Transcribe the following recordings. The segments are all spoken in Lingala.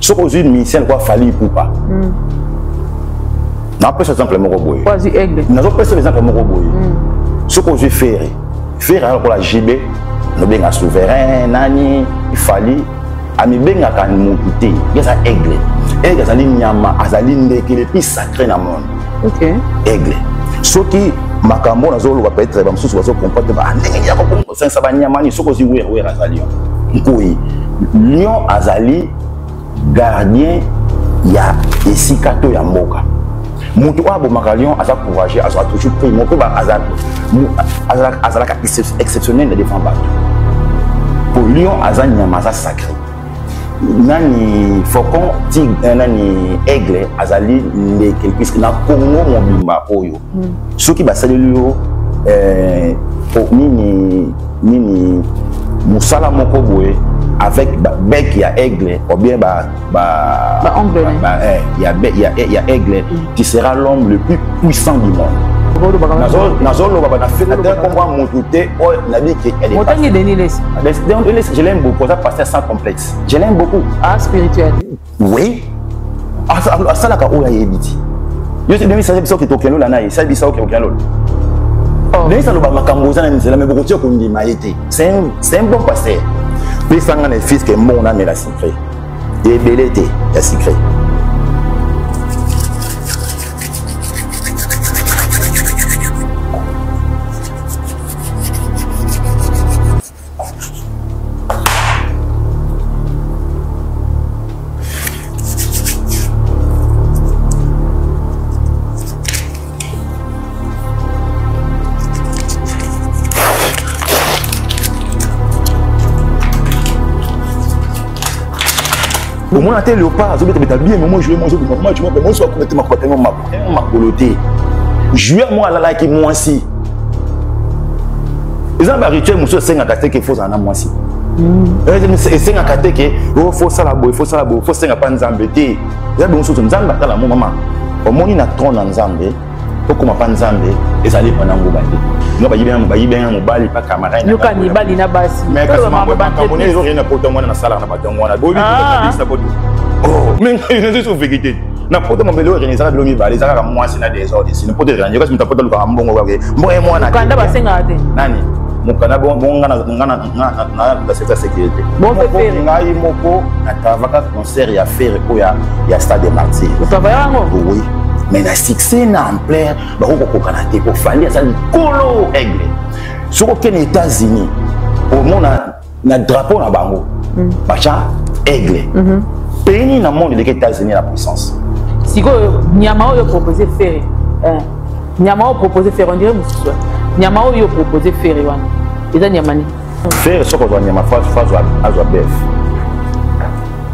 Ce qu'on dit, mission quoi fallait pour pas. N'a pas exemple mon robot. Vas-y aigle. N'a pas exemple mon robot. Ce qu'on dit faire alors pour la JB, nous bien souverain, nani, il fallait ami benga kan motuté. Il y a ça aigle. Aigle ça nyama, azali ndeke le plus sacré dans monde. OK. Aigle. Ce qui makambo na zolo va pas être bamsusu bazo comporter ba ndenge ya ko sensa ba nyama ni soko zi we azali. Nkoi. Lion azali gardien ya esikato ya mboka. Mutu abo makalion aza courageux aza toujours pris moko ba azala exceptionnel de défendre bato. Pour lion aza nyama aza sacré. Nani faucon tigre nani aigle azali ndeke puisque na Congo mobimba oyo. Soki basali lio nini musala moko boye avec bec ya aigle ou bien il y a aigle qui sera l'homme le plus puissant du monde. Je l'aime beaucoup, ça passe sans complexe. Je l'aime beaucoup. Ah, spirituel. Oui. Ça là où il y a dit. Je sais bien ça c'est ça qui toque nous là naï, ça dit ça OK là. Mais ça le ba makamboza na nzela mais beaucoup de ko ndima été. C'est un bon pasteur. Mais ça ngana fils que mon âme est la secret. Et belete la secret. Au moins, tu es léopard, tu es bien, mais moi je vais manger, moi tu vois, moi je vais commettre ma coloté. Je vais moi là qui moi aussi. Les gens rituels, monsieur, c'est un caté qui faut en moi aussi. C'est un caté qui faut ça la boue, faut ça la boue, faut ça pas nous embêter. Il y a des choses nous embêter là, mon maman. Au moins, il y a trop d'ensemble. Pourquoi ma pas nzambe ezali pendant ngobate ngo bayibena mobali pa camarade yo kanibali na basi mais kasi mambo bakamone ezo rien na poto mwana na sala na batongo wana bobi ko bisa poto oh mais je suis vérité na poto mobelo organiser bilo mibali zaka mwasi na désordre ici ne poto rien kasi mutapoto luka mbongo wawe mboye mwana kanda basenga ate nani mukana bonga na cette sécurité bon faire ngai moko na travaka concert ya faire ko ya stade des martyrs travailler ngo oui. Mais la succès na ampleur ba ko kanate ko fali ça colo aigle sur aucun États-Unis au monde na drapeau na bango bacha aigle pays na monde des États-Unis la puissance siko nyama oyo proposer faire nyama oyo proposer faire on dirait mususu nyama oyo proposer faire wana eza nyama ni faire soko zo nyama face azwa bœuf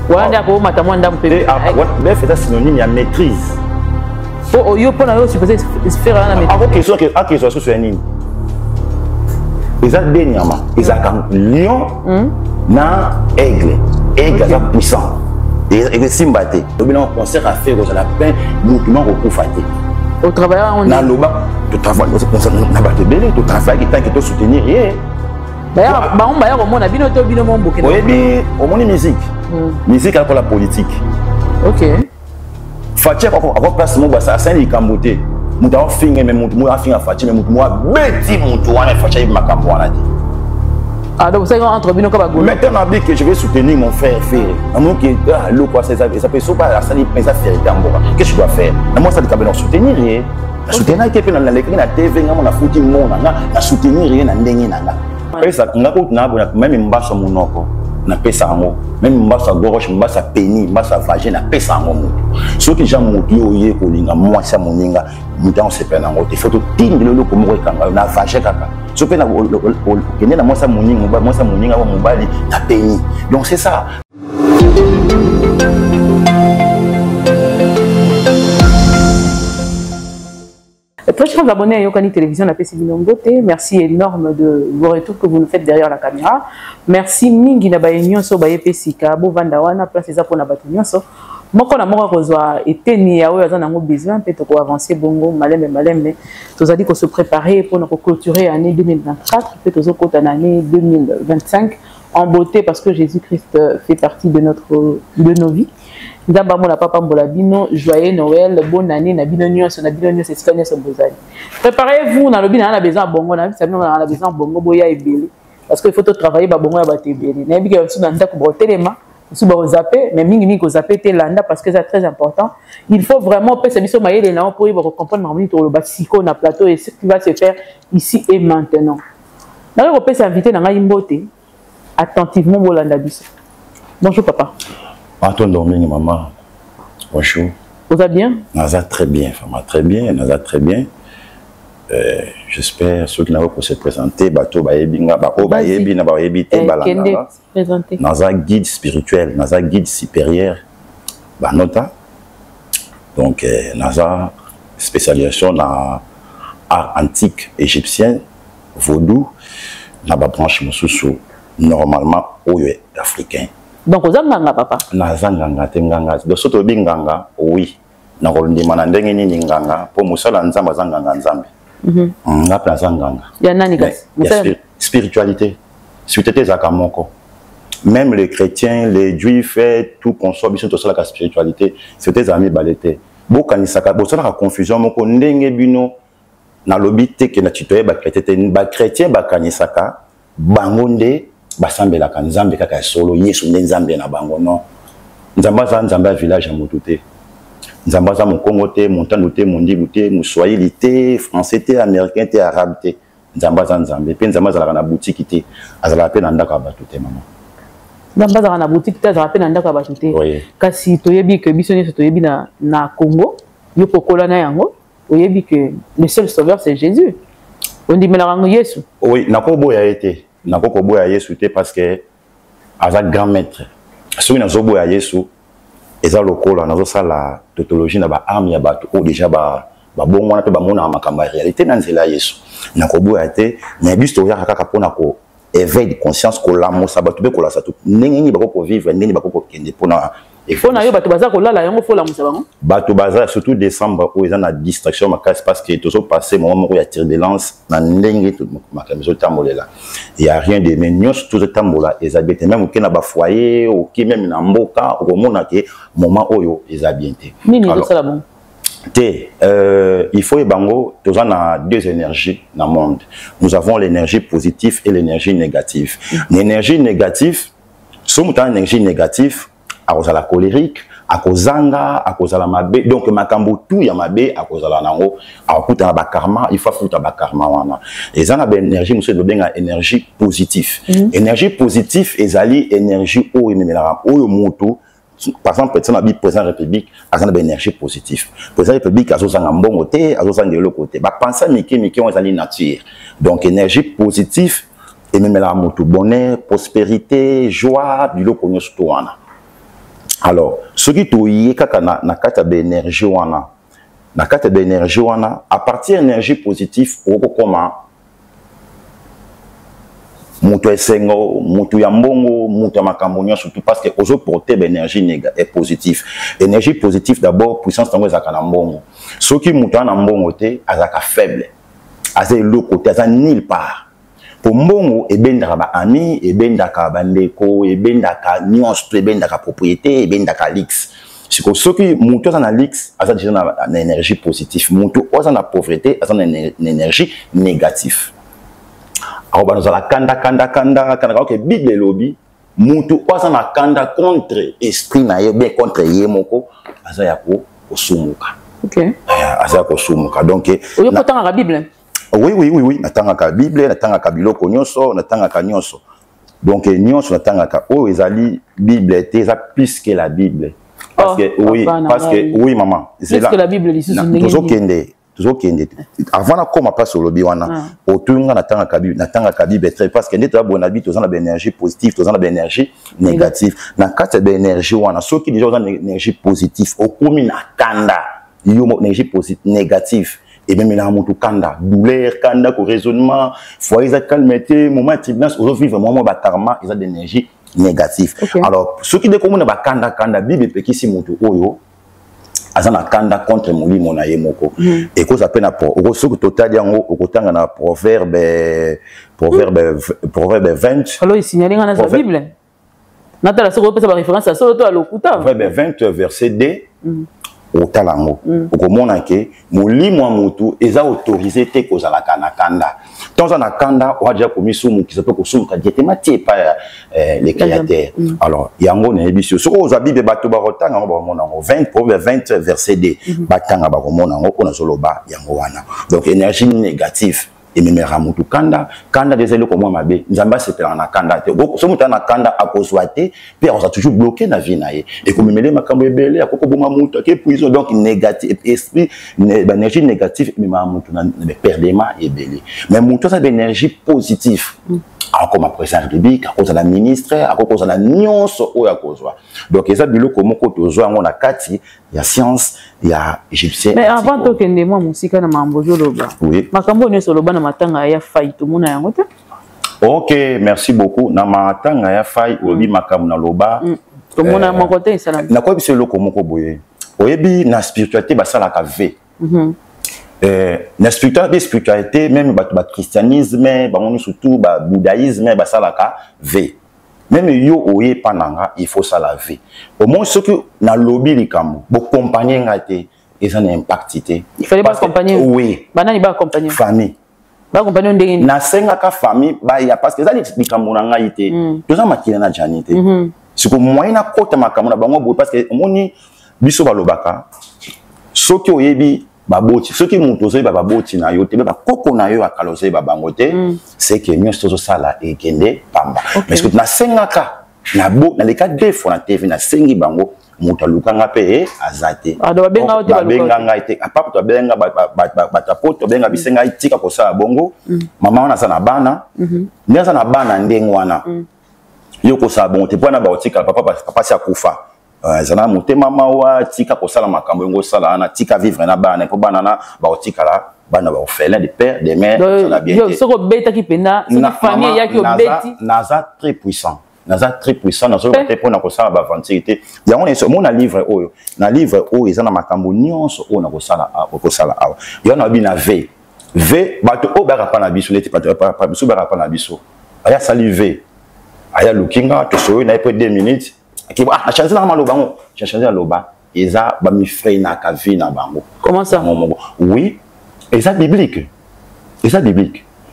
wanda ko mata mwanda mpebe bœuf c'est synonyme ya maîtrise. Oh, yo pour la supposé faire la maîtrise. Avant question que à question sur nini. Exact dernièrement, exact lion na aigle. Aigle est puissant. Et simbaté. Donc on concert à faire aux la peine nous ko faté. Au travail on na loba tu travailles na ba te belé tu travailles qui tant que te soutenir rien. D'ailleurs, ba on ba ya ko mona bino to bino mo mboke. Oui, bi au monde musique. Musique avec la politique. OK. Fatia ako place mo basa asani ikambote mutu a finga mais mutu a finga Fatia mais mutu mo beti mutu wana Fatia makambo wana dit. Ah donc ça entre bino ka ba golo. Maintenant on dit que je vais soutenir mon frère amour qui le quoi ça peut pas asani pensa faire tamboka. Qu'est-ce que je dois faire? Moi ça dit ka ben soutenir rien. Soutenir qui peut na l'écran na TV ngamo na futi mona na soutenir rien na ndenge nanga. Pesa ngako na même mbasa munoko. Na pesa ngo même mbasa gauche mbasa peni mbasa vagin na pesa ngo mutu soki ja mutu oye ko linga mwasa moninga mutan se pena ngo te photo tindelo lo ko mo kanga na vagin kaka so pena kene na mwasa moninga wa mobali na peni donc c'est ça. Très chers abonnés à Yokani Télévision, la PC Binongote. Merci énorme de vos retours que vous nous faites derrière la caméra. Merci Mingi na Bayenyon so Baye Pesika, Bo Vandawana, place za pour na Batunyon so. Moko na moko kozwa eteni ya oyo azana ngo besoin peut-être ko avancer bongo malembe. Tozali ko se préparer pour nous clôturer année 2024, peut-être aux côtés année 2025. en beauté parce que Jésus-Christ fait partie de nos vies. D'abord, mon papa Mbolabino, joyeux Noël, bonne année, Nabino c'est préparez-vous, on a besoin de bongo, on a besoin de bongo, boya et belé. Parce qu'il faut travailler, bongo et baté belé. N'a pas besoin d'un coup de téléma, sous le zapper, mais mingi ko zapper landa parce que c'est très important. Il faut vraiment passer mission mailler les langues pour comprendre normalement sur le basico na plateau et ce qui va se faire ici et maintenant. N'a pas besoin d'inviter dans la beauté attentivement bolanda biso. Bonjour papa. Antoine Dominique, maman. Bonjour. Vous allez bien? Naza très bien, Fama très bien, Naza très bien. J'espère ceux qui n'ont pas se présenter, Bato Bayebinga, Bako Bayebi, Nabayebite, Balanga. Naza guide spirituel, Naza guide supérieur, Banota. Donc, Naza spécialisation dans art antique égyptien, vaudou, Naba branche Moussoussou, normalement, oyo africain. Donc, vous avez nganga, papa? Nazanganga, tenganga. De soto binganga, oui. Nakolndi manandenge ni nganga, pour musala nzamba zanganga nzambe. Ngapla zanganga. Ya nani kasi? Spiritualité. Spiritualité zakamoko. Même les chrétiens, les juifs, tout consomme, ils sont tous la spiritualité. C'était amis balete. Bokanisaka, bosala confusion moko ndenge bino na lobite ke na titoye ba chrétien bakanisaka bangonde basambela ka nzambe kaka solo yesu nde nzambe na bango non nzamba za nzamba village ya motute nzamba za mokongo te montano te mondibu te moswahili te français te américain te arabe te nzamba za nzambe pe nzamba za na boutique te azala pe na ndaka bato te mama nzamba za na boutique te azala pe na ndaka bato te kasi toyebi ke biso nyonso toyebi na Congo yo pokola na yango oyebi que le seul sauveur c'est Jésus on dit melango yesu oui nakobo ya été Nakoko boya Yesu te parce que aza grand maître. Soki nazo boya Yesu eza lokola nazo sala tautologie na ba arme ya bato o déjà ba bongo na pe ba mona makamba réalité na nzela Yesu. Nakoko boya te mais biso to ya kaka pona ko éveil de conscience ko lamo sabato be ko la sato. Nengi bakoko vivre neni bakoko kende pona il faut na yo bato baza ko lala yango fo la musabango. Bato baza surtout décembre où ils ont la distraction makasi parce que tout ça passé moment où il y a tir de lance na ndenge tout makamizo tambolela. Il y a rien de mignon tout ce tambola ils habitent même au na ba foyer au qui même na mboka au mona ke moment oyo ils habitent. Nini ça la bon. Il faut y bango tous on a deux énergies dans le monde. Nous avons l'énergie positive et l'énergie négative. L'énergie négative sommes dans l'énergie négative à cause de la colérique, à cause zanga, à cause de la mabe. Donc makambo tout ya mabe à cause de la nango, à cause de la karma, il faut foutre la karma wana. Et ça na ben énergie monsieur de benga énergie positive. Énergie positive ezali énergie o ememelaka o moto. Par exemple président bi président république azana ben énergie positive. Président république azozanga mbongo te, azozanga le côté. Ba pensa miki on ezali nature. Donc énergie positive ememelaka moto bonheur, prospérité, joie, du loko nyoso to wana. Alors, ce qui est na kata d'énergie wana, na kata d'énergie wana, à partir d'énergie positive, comment mutu esengo, mutu yambongo, mutu makambonya surtout parce que ozo porter l'énergie positive. Énergie positive d'abord puissance tango ezaka na mbongo. Ce qui mutu na mbongo te azaka faible, azé le côté azan nulle part. Pour mbongo ebendaka ba ami ebendaka bandeko ebendaka nyonso ebendaka propriété ebendaka lix siko soki mutu aza na lix aza déjà na énergie positive mutu aza na pauvreté aza na énergie négative alors ba nozala kanda ok bible lobi mutu aza na kanda contre esprit na ye bien contre ye moko aza ya ko osumuka OK aza ya ko osumuka donc oyo potanga la bible. Oui. Natangaka Bible, natangaka biloko nyonso, natangaka nyonso. Donc nyonso natangaka o ezali Bible te za plus que la Bible. Parce que oui maman, c'est là. Plus que la Bible lisusu ndenge. Tozokende. Avant na koma pas sur le biwana, otunga natangaka Bible très parce que ndeta bona bi tozana ba énergie positive, tozana ba énergie négative. Na kata ba énergie wana soki déjà ozana énergie positive, okomi na kanda yo énergie positive négative. Et même là, mon kanda, douleur, kanda, raisonnement, foyer, ça calmeté, moment tribunal, on vit vraiment ba karma, ils ont de l'énergie négative. Alors, ceux qui découvrent ba kanda, Bible, qui si mon oyo, azana kanda contre molimo na ye moko et ko ça peine pour au soko total yango okotanga na proverbe 20 alors il signale dans la Bible natala soko pesa ba référence à solo to alokuta proverbe 20 verset 2 otalango okomona ke molimo mutu eza autorisé te kozala kanda tant na kanda o déjà commis sumu qui s'appelle kosuka directement tie pa les créateurs alors yango na ebisio soko oza bible bato ba rotanga ba mona 20 proverbe 20 verset 2 batanga ba komona ngo ona zoloba yango wana donc énergie négative et même ramutu kanda des élèves comme moi mabe nzamba c'était na kanda te so muta na kanda akozwate puis on a toujours bloqué na vie na ye et comme memele makambo ebele akoko boma mutu ke puiso donc négatif esprit énergie négative mais mamutu na perdement ebele mais mutu ça énergie positive comme président république à cause de la ministre à cause de la nyonso o ya kozwa donc eza biloko moko tozwa ngo na kati ya science ya égyptien mais avant to kende moi musika na mambozo loba oui makambo nyonso loba na matanga ya faille to mona yango te ok merci beaucoup na matanga ya faille obi makambo na loba to mona mon côté ça na ko biso loko moko boye oyebi na spiritualité basala ka ve na spiritualité même ba christianisme ba surtout ba bouddhisme basala ka ve même yo oye pananga il faut ça la vie au moins ce que na lobby likambo bo compagnie ngate et un impact il fallait pas accompagner oui banani ba accompagner famille ba accompagner ndenge na senga ka famille ba ya parce que ça likambo na ngai te to za makina na janité siko moyen na kota makambo na bango bo parce que omoni biso balobaka soki oyebi baboti soki mutu ozoyeba baboti na yo te ba koko na yo akaloze babango te c'est que nyonso tozosala ekende pamba parce que na sengaka na bo na leka defo na tv na sengi bango mutu alukanga pe azate babenga ngai te apapa to babenga batapoto benga bisenga itika kosala bongo mama wana sa na bana ndeza na bana ndengwana yo kosala bongo te pona ba otika papa si akufa zana motema mawa tika kosala makambo ngo sala na tika vivre na bana po bana na ba otika la bana ba orphelin de père de mère la bien yo soko beta ki pena soko famille yaki obeti naza très puissant na zo te pona kosala ba aventure yango ne so mona livre oyo na livre oyo ezana makambo nyonso oyo na kosala awa yo na bina v bato o ba rapana biso leti pa biso ba rapana biso aya salive aya lukinga to so na peu 2 minutes qui a changé la malobango j'ai changé la loba eza ba mi freina ka vie na bango comment ça oui eza biblique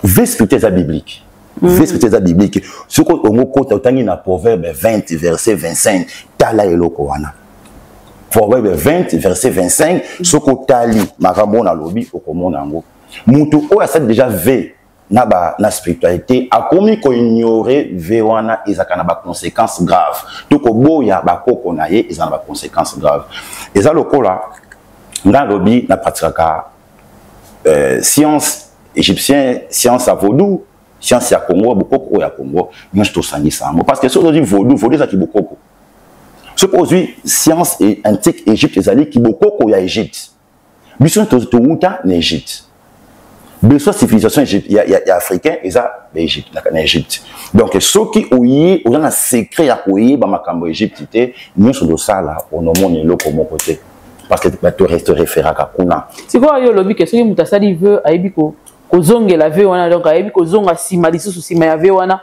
vespité eza biblique vespité eza biblique ce ko ongo kota utangi na proverbe 20 verset 25 tala eloko wana proverbe 20 verset 25 ce ko tali makambo na lobi okomona ngo mutu o asa déjà ve na spiritualité a commis ko ignorer vewana ezaka na ba conséquences graves to ko boya ba koko na ye ezana ba conséquences graves eza lokola nga lobi na pratikaka science égyptien science à vaudou science ya Congo bokoko ya Congo nyonso to sangisa parce que so di vaudou za ki bokoko ce produit science et antique Égypte ezali ki bokoko ya Égypte biso to uta na Égypte besoin civilisation ya africain eza Égypte na Égypte donc ceux qui oyi on a secret ya koyi ba makambo Égypte te nyonso do sala onomoni loko moko te parce que bato reste référent ka kuna siko yo lobi ke soki mutasali veut ayebi ko kozongela veut wana donc ayebi ko zonga sima lisusu sima ya veut wana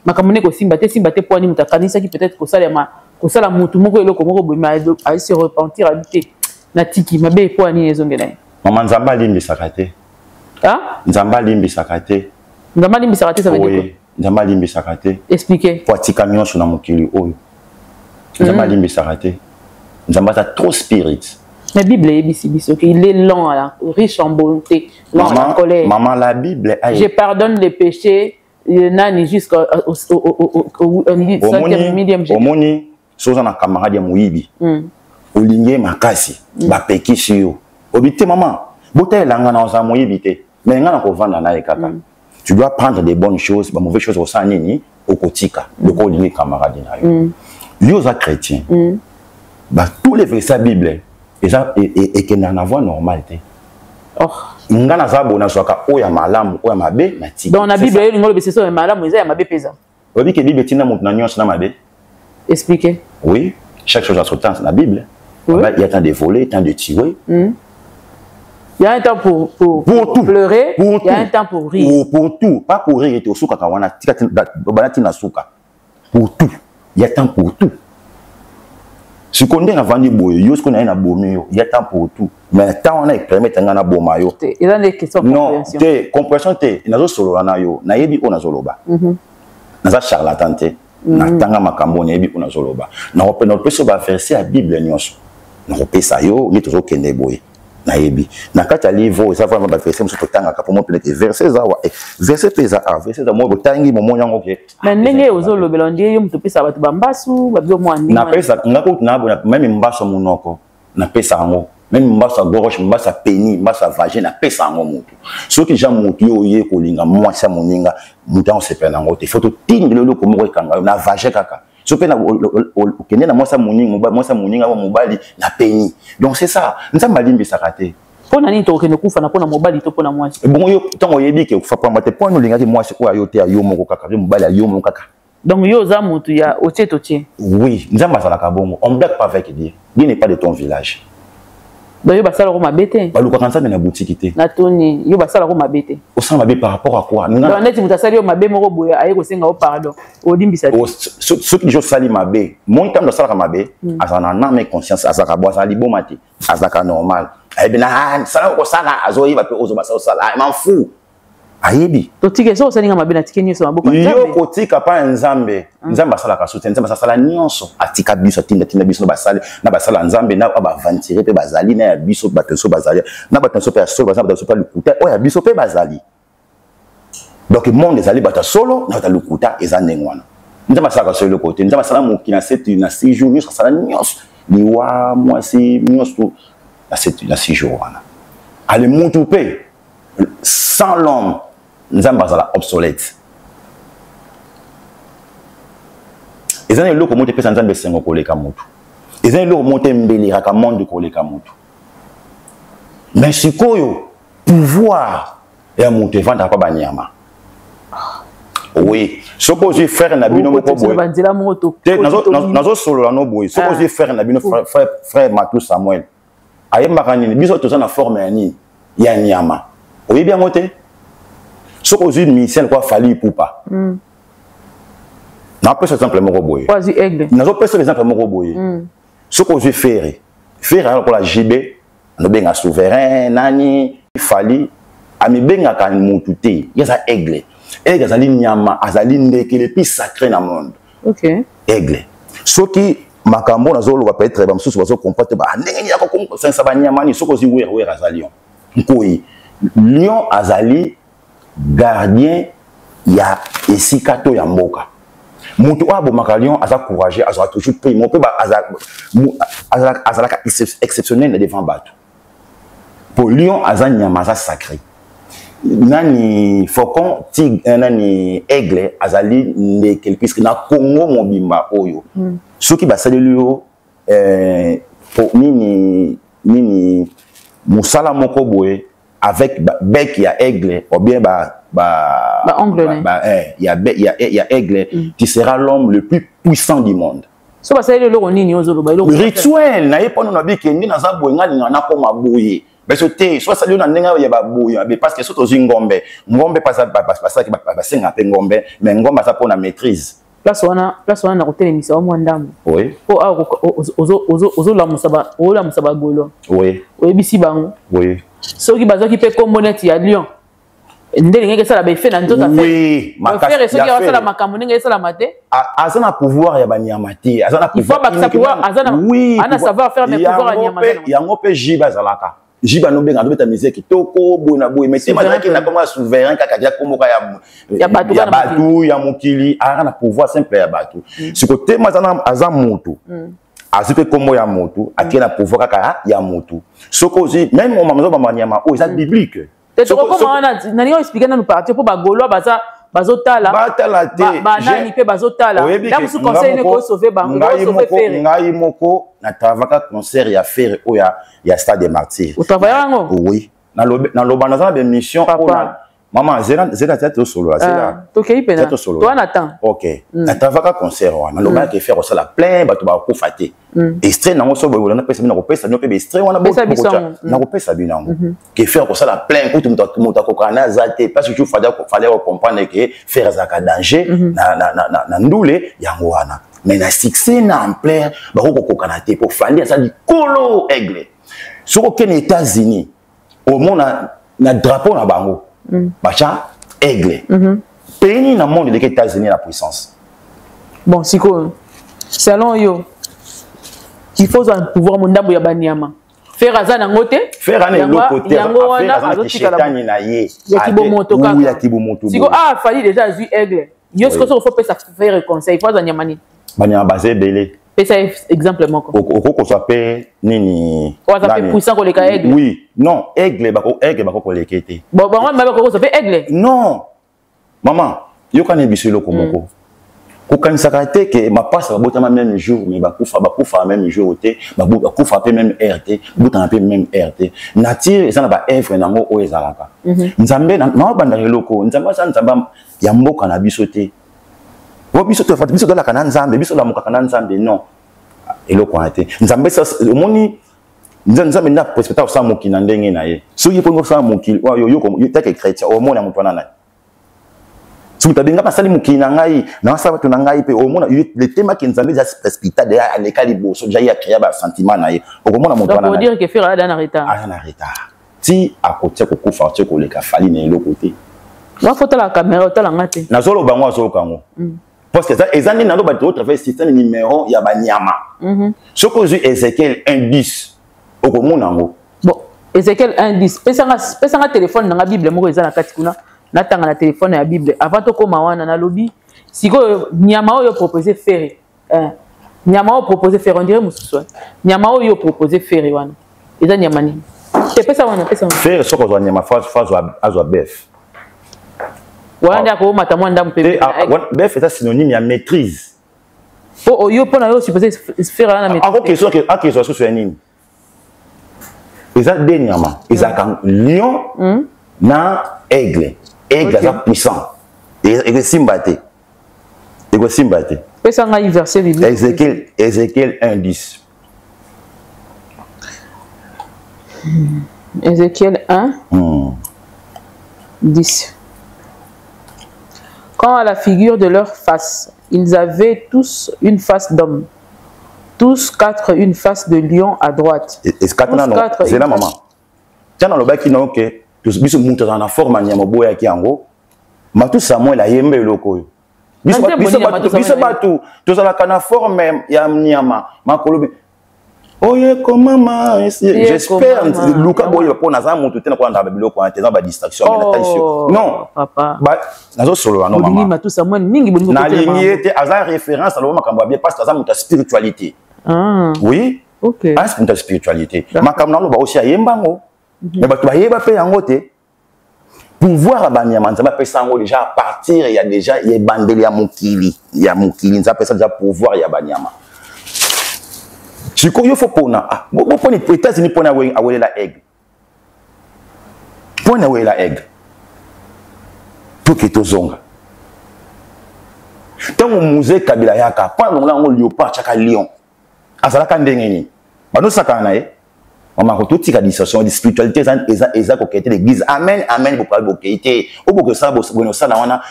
makambo ne ko simba te poani mutakanisa ki peut-être ko sala mutu moko eloko moko boima a se repentir habiter na tiki mabe poani ezongela maman nzamba limbi sakate ah nzamba limbi sakate ça veut dire quoi nzamba limbi sakate expliquez pour tika nyonso na mokili oyo nzamba limbi sakate nzamba ta trop spirit la Bible est biso que il est lent riche en bonté lent en colère maman la Bible je pardonne les péchés nani jusqu'au millième omoni soza na camarade ya muyibi olinge makasi ba pekisi yo obité maman botelanga na oza muyibi te mais nga na ko vanda na ekaka tu dois prendre des bonnes choses ba mauvaises choses au sa nini okotika loko olinge camarade na yo yo za chrétien bah tous les versets Bible et que na voie normale te oh ngana za bona soka oya malamu oya mabe na tika dans la Bible il ngolo beseso ya malamu eza ya mabe pesa obi que Bible tina mutu na nyonso na mabe expliquez oui chaque chose a son temps na Bible Il y a temps de voler, temps de tirer. Il y a un temps pour pleurer, il y a un temps pour rire. Pour tout. Pas pour rire, pour tout. Il y a temps pour tout. Si on est avant de boire, il y a temps pour tout. Mais tant on a permis de faire bon maillot. Il y a des questions de compréhension. Non, compréhension, il y a des solo nayo, na yebi on a zoloba. Na charlatan te, na tanga makambo na yebi on a zoloba. Na reprenons le plus va verser la Bible nyonso. Na repé ça yo, ni toujours kende boy. Na yebi. Na kata livre, ça va va verser muso tanga ka pour moi peut-être verser ça wa. Verser pesa a, verser ça moi botangi mo nyango ke. Mais ndenge ozolobela ndiye yo muto pesa bato bambasu, babyo mwandi. Na pesa ngako na bona même mbaso munoko. Na pesa ngo. Même mbasa gauche, mbasa pénis, mbasa vagin, na pesa ngo mutu. Ceux qui jam mutu yo ye kolinga moi ça moninga, muta on se pena ngo te. Faut to tingelo ko mo kanga na vagin kaka. So pena okende na moi ça moninga, moi ça moninga mobali na pénis. Donc c'est ça. Nza malimbi sakate. Pona nini to okende kufa na pona mobali to pona moi. Bon yo tango yebi ke kufa pa mate pona olinga te moi c'est quoi yo te yo moko kaka, mobali ya yo moko kaka. Donc yo za mutu ya otie totie. Oui, nza masala ka bongo. On blague pas avec Dieu. Dieu n'est pas de ton village. Donc, yo basala ko mabete. Ba luka kansa na boutique té. Na toni, yo basala ko mabete. Au sang mabé par rapport à quoi? Donc neti mutasali yo mabé moko boye aye ko senga o pardon. O dimbisa. Ceux qui jo sali mabé, mon tam do sala mabé, azana na me conscience azaka bo sali bon mati, azaka normal. Aye bina sala ko sala azoyi ba pe ozo basala sala, m'en fou. Ayebi. To tike so salinga mabe na tike nyonso maboko nzambe. Yo ko tika pa nzambe. Nzambe basala ka soutien, nzambe basala nyonso. Atika biso tinda biso no basala na basala nzambe na ba ventire pe bazali na biso batenso bazali. Na batenso pe solo bazali batenso pe lukuta. O ya biso pe bazali. Donc le monde ezali bata solo na ta lukuta ezane ngwana. Nzambe basala ka solo le côté. Nzambe basala mo kina 7 na 6 jours nyonso basala nyonso. Liwa moi si nyonso na 7 na 6 jours wana. Ale mutu pe sans l'homme nzamba zala obsolète. Ezana loko monte pesa nzambe sengo koleka mutu. Ezana loko monte mbelira ka monde koleka mutu. Mais sikoyo pouvoir ya mutu vendre kwa banyama. Oui, supposé faire na bino moko boy. Nazo solo la no boy. Supposé faire na bino frère Matou Samuel. Ayemba kanini biso toza na forme ya ni ya nyama. Oui bien monté. Ce qu'on dit mission quoi fallait pour pas. N'a pas simplement roboyer. Quoi du aigle. N'a pas simplement roboyer. Ce qu'on dit faire pour la JB, no benga souverain nani fallait ami benga kan mututé. Il y a aigle. Aigle azali nyama azali ndeke le plus sacré dans le monde. OK. Aigle. Ce qui makambo na zolo va peut être ba msusu bazo comporter ba ndenge ya ko sensa ba nyama ni soko zi wera azalion. Nkoi. Lion azali gardien ya esikato ya mboka. Mutu abo makalion aza courageux, aza toujours pris. Mon peu azala exceptionnel devant bateau. Pour lion aza nyama aza sacré. Nani faucon, tigre, nani aigle azali ndeke puisque na Congo mobimba oyo. Ceux qui basali lio pour nini musala moko boye avec bec il y a aigle ou bien il y a aigle qui sera l'homme le plus puissant du monde. So ba sele lo nini ozoloba lo rituel na yepo no biki ndi na za boyenga na ko maboye beso te so sali na ndenga ya baboye parce que soto zingombe ngombe pasa ki basenga pe ngombe mais ngombe sa pona maîtrise place wana na kotelemisa wa mwandambo. Oui. Po a ozo la musaba golo. Oui. Oyebisi bango. Oui. Soki bazoki pe komboneti ya lion. Ndenge ngeke sala ba fait na nzota fait. Oui, makasi. Soki ya sala makambo ndenge sala mate. Azana pouvoir ya banyamati, azana pouvoir. Il faut ba pouvoir azana. Oui. Ana savoir faire mes pouvoirs ya nyamati. Yango pe jiba zalaka. Jiba no benga ndobeta musique toko bona boy mais c'est pas qui na comme souverain kaka dia komoka ya batu ya mokili ana pouvoir simple ya batu. Ce côté mazana azamutu. Azipe kombo ya motu, akena pouvoir kaka ya motu. Sokozi même on mazo ba manyama o ça biblique. Te to comment na ni expliquer na nous partir pour ba golo bazotala ba nani pe bazotala là vous conseil ne ko sauver bango sauver faire ngai moko na travaka concert ya faire o ya stade des martyrs. Au travail ngo oui na lobana za be mission Maman, Zéna, tu es solo. Ok, il peut solo. Toi, on attend. Ok. Tu vas concert. On a fait ça la plein, tu vas pas fater. Extrait, on a fait ça, on a fait ça, on a fait ça, on a fait ça, on a fait ça, qui fait ça la plein, pour tout le monde, parce que tu fallait comprendre que faire ça à danger, na ndoule, yangoana. Mais na succès, na ampleur, bah on peut pour faire ça du colo aigle. Sur aucun États-Unis, au monde na drapeau na bango. Bacha aigle. Pays dans le monde des États-Unis la puissance. Bon, c'est quoi? Selon yo, il faut un pouvoir mondabo ya banyama. Faire azan en côté. Faire un autre côté. Faire azan qui chétani na ye. Ya kibomoto kaka. Ya kibomoto. Si ko fallait déjà vu aigle. Yo ce que faut pas ça faire conseil. Faut azan yamani. Banyama basé belé. Ça exemple moko. Oko s'appelle nini. On s'appelle puissant ko le ka aigle. Oui, non, aigle bako ko le kete. Bon moi ko s'appelle aigle. Non. Maman, yo kana biselo ko moko. Ko kanisaka te ke ma passe ba botama même jour mais ba kufa même jour te, ba kufa pe même RT, botama pe même RT. Nature ça na ba œuvre nango o ezalaka. Nzambe na banda loko, nzamba sa nzamba ya mboka na biso te. Biso de la kana nzambe biso la muka kana nzambe non eloko ate nzambe sa omoni nzambe na respecta sa muki na ndenge na ye so yipo sa muki yo ko take chrétien omona mutu na so tabenga pasali muki na ngai na sa batu na ngai pe omona le thème ki nzambe ja respecta de ya lekali boso ja ya créer ba sentiment na ye okomona mutu na. Donc dire que faire là dans retard. Ah na retard ti akotia ko kufa ti ko leka fali na eloko te wa photo la caméra otala ngate na solo bango solo kango. Parce que ça, ils ont dit dans le système numéro, il y a Banyama. Ce que j'ai Ezekiel 1:10. Au commun, bon, Ezekiel 1:10. Pesa un téléphone dans la Bible, moi, ils ont la katikuna. N'attend la téléphone et la Bible. Avant de commencer dans le lobby, si que Nyama yo proposé faire, Nyama yo proposé faire, on dirait Moussouan. Nyama yo proposé faire, wana. Ils ont Nyamani. C'est pas ça, wana, pesa. Faire ce que Nyama phase à bœuf. Bœuf est synonyme à maîtrise. Oh, yo pour na supposé faire la maîtrise. Ah, question que sur nini. Ils ont des Nyama, ils ont lion na aigle. Aigle est puissant. Et simbate. Et simbate. Pesa nga verset biblique. Ézéchiel 1:10. Ézéchiel 1:10. Quand à la figure de leur face, ils avaient tous une face d'homme, tous quatre une face de lion à droite. Et ce quatre c'est la maman. Tiens dans le bac qui n'a ok, tous biso monte dans la forme à boya qui en gros, mais tout ça moi la yembe loko. Biso batu, tout ça la cana forme ya nyama, ma kolobi. Oye comment j'espère Luka boye pour naza monte tena kwa ndabe biloko en tena ba distraction non papa ba nazo solo non maman ma tout ça moi mingi bolingo na ligne te aza référence à makambo bien parce que aza monte spiritualité oui OK parce que monte spiritualité makambo na ba aussi ayembango mais ba to ayeba pe yango te pouvoir abanyama nzamba pesa yango déjà à partir il y a déjà il y a bandeli ya mukili nzamba pesa déjà pouvoir ya banyama. Si il faut pour na bon pour les États-Unis pour na awele la aigle. Pour na awele la aigle. Tout que to zonga. Tant au musée Kabila yaka, pas non là on léopard chaka lion. Azala ka ndenge ni. Ba no saka na Maman ko tout tika discussion de spiritualité eza ko kete l'église. Amen amen vous parlez bokete. O boko ça bono ça na wana.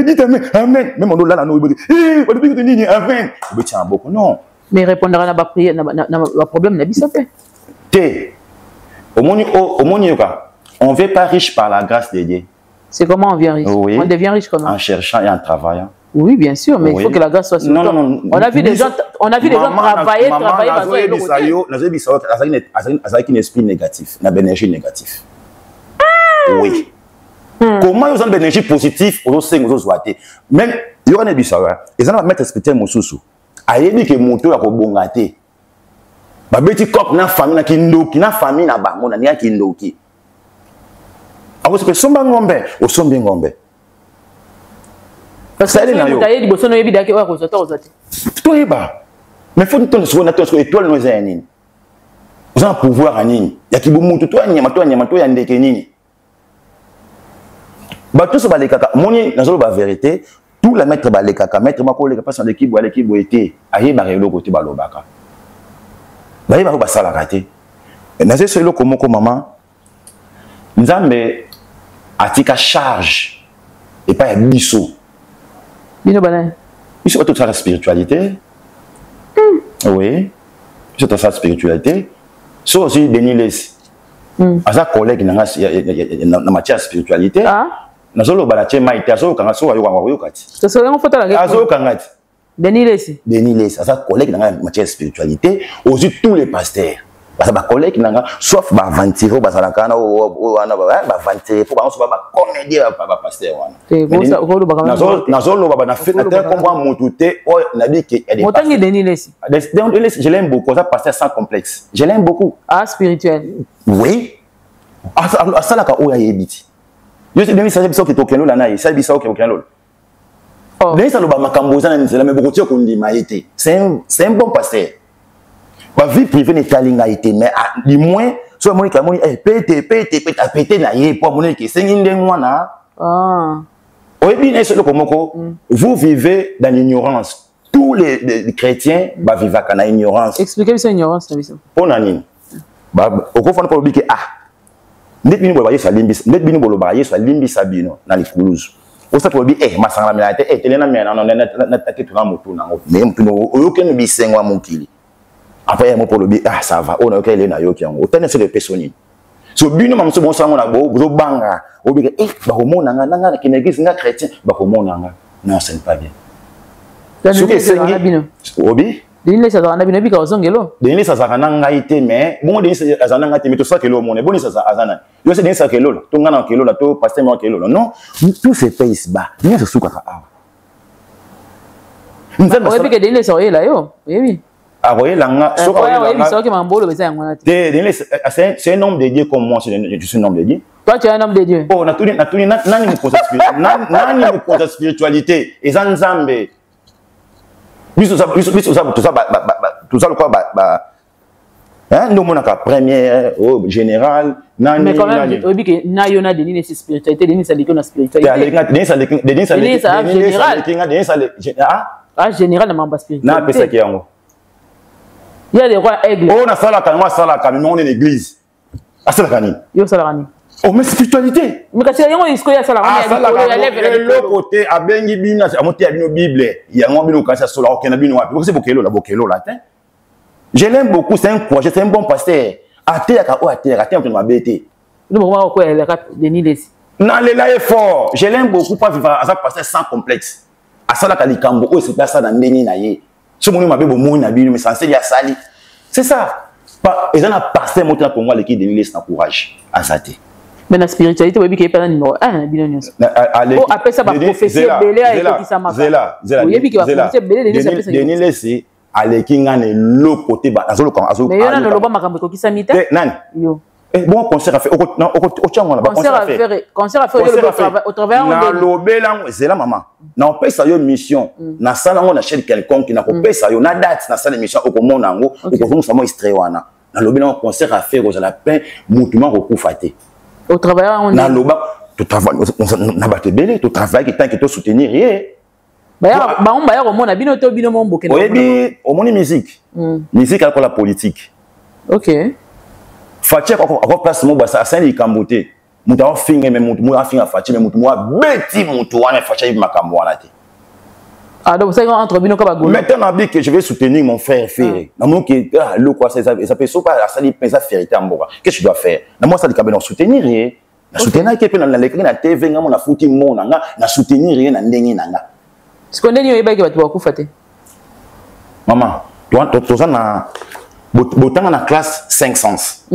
Dites amen amen. Même on là na no ibo. Ba de nini amen. Be tia boko non. Mais répondre à la prière, le problème n'est pas fait. On ne vient pas riche par la grâce de Dieu. C'est comment on vient riche? Oui. On devient riche comment? En cherchant et en travaillant. Oui, bien sûr, mais il faut que la grâce soit sur toi. Non. On a vu des gens travailler. Avec un esprit négatif, une énergie négative. Oui. Comment ils ont une énergie positive, même, il y aura des gens qui vont mettre spirituel mon sous. Ayebi ke moto ya kobonga te babeti cop na famille na kindoki na famille na bango na nia kindoki ako se somba ngombe o sombi ngombe parce que na yo tayebi bosono yebi dake wa kozota ozati to yeba mais faut ton so na to so étoile no za nini oza pouvoir anini ya kibomutu to nyama to ya ndeke nini Bah tout ça va les caca. Moni dans la vérité, tout la maître va les caca. Maître ma collègue passe dans l'équipe était aïe barré le côté balobaka. Bah il va pas ça la rater. Dans ce seul comme maman, nous avons atika charge et pas un bisso. Bino banane. Il faut toute sa spiritualité. Oui. C'est toute sa spiritualité. C'est aussi Denis Les. À sa collègue dans la matière spiritualité. Nazolo balache maite azo kanga so ayo kati. Ça serait en photo la azo kangati. Denis Les. Denis Les, à sa collègue dans la matière spiritualité, aussi tous les pasteurs. Parce que ma collègue n'a sauf ba ventirer ba salakana ou ana ba ventirer pour ba so ba comédie ba pasteur wana. C'est bon ça ko lo ba quand nazolo ba na fait atteindre comme motuté o na bi que elle est. Motangi Denis Les. Je l'aime beaucoup, ça pasteur sans complexe. Je l'aime beaucoup. Ah spirituel. Oui. À ça la ka o ya yebiti. Yo c'est Denis ça biso ki tokeno la na ça biso ki tokeno. Denis ça lo ba makamboza na nzela mais beaucoup tio ko ndima été. C'est un bon pasteur. Ma vie privée n'est pas l'ingalité, mais du moins, soit mon éclat, pété, naïe, pour mon éclat, c'est une vous vivez dans l'ignorance. Tous les chrétiens vivent dans l'ignorance. Expliquez-moi cette ignorance. Pour Nani, au confond pour oublier que net bino bolo sa limbis, net bino bolo baye sa limbis sabino na li Toulouse. Au ça pour oublier masanga la milité, telena mena na tout na moto na même aucun bisengo mon kili. Après moi pour le ah ça va on a OK les na yo ki yango autant c'est le personnel so bino mamso bon sango na bo banga obi ba homona nga ki n'église nga chrétien ba homona nga non c'est pas bien so que c'est obi Denis ça za na bino bi ka ozongelo Denis ça za na nga ité mais bon Denis ça na nga ité mais to ça que le monde bon ça azana yo c'est Denis ça que lo to nga na que lo la to pasteur moi que lo non tous ces pays bas ni ça souka ah obi que Denis ça là yo oui. Ah oui, là, c'est un homme de Dieu comme moi, je suis un homme de Dieu. Toi, tu es un homme de Dieu. Oh, na spiritualité. Et ça, Nzambe. Tout ça, le quoi, hein, nous, on a première, général, nani. Mais quand même, obi que na yona Denis c'est spiritualité, Denis ça dit qu'on a spiritualité. Denis ça général. Ah, général, na mamba spiritualité. Na pesa qui yango. Il y a des rois aigles. Oh, na sala kanwa sala kami non est l'église. Ah sala kani. Yo sala kani. Oh mais spiritualité. Mais quand il y a un ya sala kani. Ah sala kani. Le côté abengi bina a monté bino Bible. Il y a un bino quand ça solo OK na bino wapi. C'est bokelo la tin. Je l'aime beaucoup, c'est un courageux, c'est un bon pasteur. Até ka o até on m'a bêté. Nous on quoi le rap Denis Les. Non, le là est fort. Je l'aime beaucoup pas vivre à ça pasteur sans complexe. À sala kali kambo o c'est pas ça dans ndeni na ye. Ce monde m'a bébé mon nabi mais censé y a sali. C'est ça. Ils ont un pasteur monté pour moi l'équipe de Denis Les courage à ça. Mais la spiritualité oui qui est pas numéro 1 bilan. Oh après ça va prophétie belé avec qui ça m'a. Zela. Oui qui va prophétie belé Denis Les à l'équipe ngane le côté bas azolo quand azolo. Mais yana no loba makambo ko kisamita. Nani? Yo. Bon concert à faire au tchango là concert à faire au travers na lobela zela maman na opesa yo mission na sala ngo na chez quelqu'un qui na kopesa yo na date na sala mission okomona ngo okozonga mo extrait wana na lobela concert à faire aux la pain mutuman kokufate au travers on na loba tout travail na batte belé tout travail qui tant que to soutenir yé ba on ba ya komona bino to bino mo mbokela oyebi omoni musique à la politique. OK. Fatia encore place mo basa asani likambote mutu a finga mais mutu a finga fatia mais mutu mo beti mutu wana fatia yi makambo wana te. Ah donc c'est entre bino ka bagolo. Maintenant on dit que je vais soutenir mon frère Ferré. Na mo que le quoi ça peut pas asali pensa vérité amboka. Qu'est-ce que je dois faire? Na moi ça li kabeno soutenir ye. Na soutenir ke pe na l'écran na TV nga mo na futi mo na soutenir ye na ndengi nanga. Ce qu'on dit yo ba ke batu ba kufa te. Maman, toi ça na Botanga na classe 5 sens.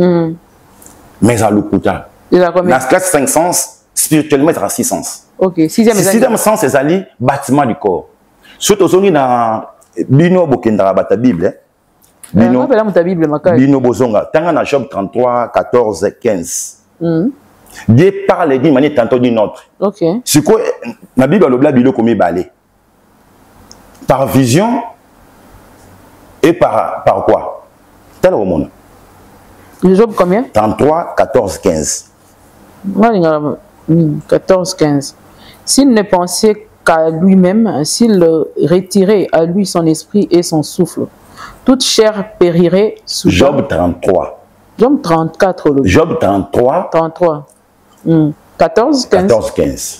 Mais à l'okuta. La classe 5 sens, spirituellement, c'est à 6 sens. Ok, 6e sens, c'est ali bâtiment du corps. Surtout, on a Bino Bokendara Bata Bible. Bino Bozonga. Tanga na Job 33, 14, 15. Dieu parle d'une manière tantôt d'une autre. Ok. C'est quoi, la Bible a l'obla bilo comme balé. Par vision et par quoi? Tel au monde. Le Job combien? 33, 14, 15. 14-15. S'il ne pensait qu'à lui-même, s'il retirait à lui son esprit et son souffle, toute chair périrait sous Job 33. Job 34. Job 33. 33. 14-15.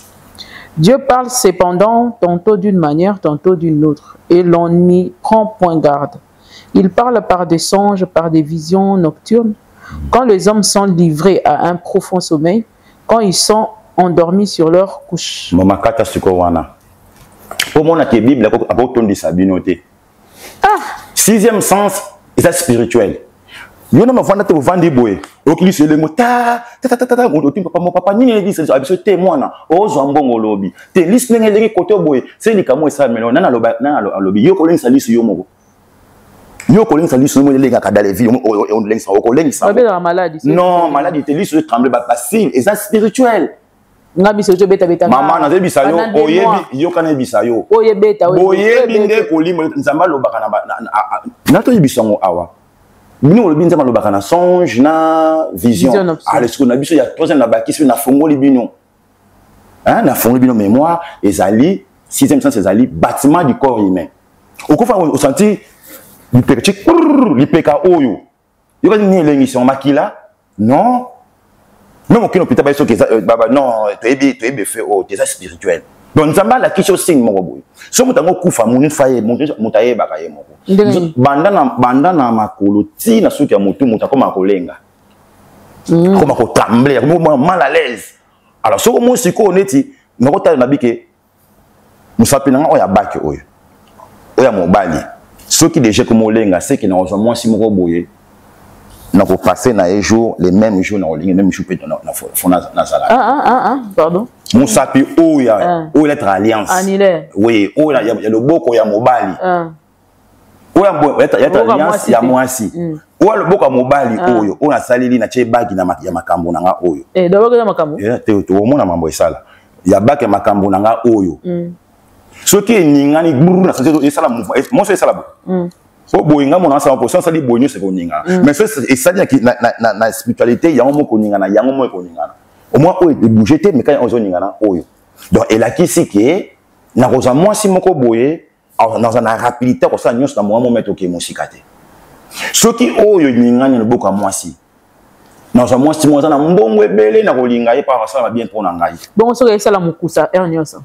Dieu parle cependant tantôt d'une manière, tantôt d'une autre, et l'on n'y prend point garde. Il parle par des songes, par des visions nocturnes, quand les hommes sont livrés à un profond sommeil, quand ils sont endormis sur leur couche. Mamakata sukowana. Au monde que Bible a beaucoup de sabinoté. Sixième sens, c'est spirituel. Yo na mafanda te vandi boy. Okili se le mota ta papa ni dit c'est absolument témoin ozo mbongo lobi. Te liste ngeli côté boy. C'est li kamo ça melo na lobi yo ko lensa lisu yo moko. Yo ko lensa lisu mo lenga ka dale vie on lensa o ko lensa. Pas maladie. Non, maladie te lisu tremble ba facile et ça spirituel. Ngabi se beta beta. Maman na bisa yo oyebi yo kana bisa yo. Oyebeta oyebi nde ko limo nzamba lobaka na to yibisango awa. Nous on le malobaka na songe na vision. Ah les qu'on a biso il y a troisième na bakisi na fongo libino. Hein na fongo libino mémoire ezali sixième sens ezali bâtiment du corps humain. Au kofa au senti du petit li peka oyo. Yo ka ni l'émission makila non. Même aucun hôpital ba so que baba non tu es fait oh c'est spirituel. Donc nzamba la kisho signe moko boy. So mutango kufa muni faye mutaye bakaye moko. Banda na makolo ti na suki ya mutu mutakoma kolenga. Koma ko trembler, mal à l'aise. Alors so mo siko neti ngota na bike musapi na oya baki oyo. Oya mobali. Soki déjà comme olenga c'est que na ozo mo si moko boye. Na ko passer na un jour les mêmes jours na olinga même jour na fona na sala. Pardon. Musapi oya lettre alliance. Annilaire. Oui, oya ya le boko ya mobali. Oya lettre alliance ya mwasi. Oya le boko ya mobali oyo, oya salili na che bagi na ya makambo na nga oyo. D'abord ya makambo. Te omona mambo esala. Ya bagi ya makambo na nga oyo. Soki ningani buru na sala esala mouvement. Moi c'est ça là. So boyinga mona sa position ça dit boyinyo c'est koninga. Mais ça et ça dit na spiritualité ya mo koninga na yango mo koninga. Au moins oyo de bouger te mais quand on zoninga na oyo. Donc elle a qui c'est que na roza moi si moko boye dans une rapidité comme ça nyos na mo mettre OK musikate. Soki oyo ningani no boka moi si. Na roza moi si mo za na mbongo ebele na kolinga ye pa ça va bien pour na ngai. Bon so que ça la mukusa ernyosa.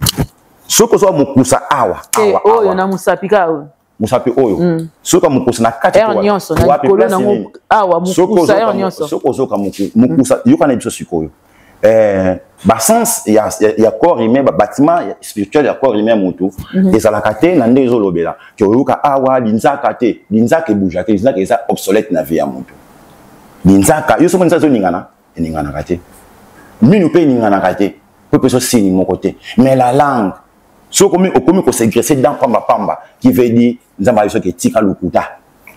Soko so mukusa awa. Oyo na musapika oyo. Musapi oyo soka mukusa na kati to nyonso na kolo na ngo awa mukusa nyonso soko zoka mukusa yoka na biso sikoyo ba sens ya corps humain ba bâtiment spirituel ya corps humain mutu ezalaka te na ndezo lobela ke yoka awa linzaka te linzaka bouja te linzaka eza obsolète na vie ya mutu linzaka yo somo nzazo ningana kate minu pe ningana kate pe so sini mon côté mais la langue so comme on s'égresser dans pamba qui veut dire nous avons ce que tika lukuta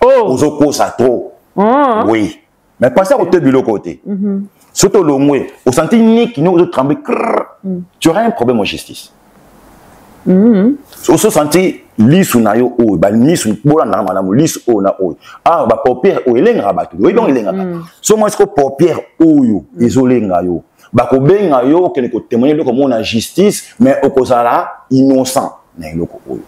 ozoko ça trop oui mais pensez au te bilo côté surtout le moué au senti ni qui nous trembler tu auras un problème en justice au senti lisu na yo o ba lisu bola na malamu lisu o na o ba paupière o elenga ba tu donc elenga so moi est-ce que paupière oyo ezolenga yo bako benga yo kene ko témoigner loko mona justice mais okozala innocent na loko oyo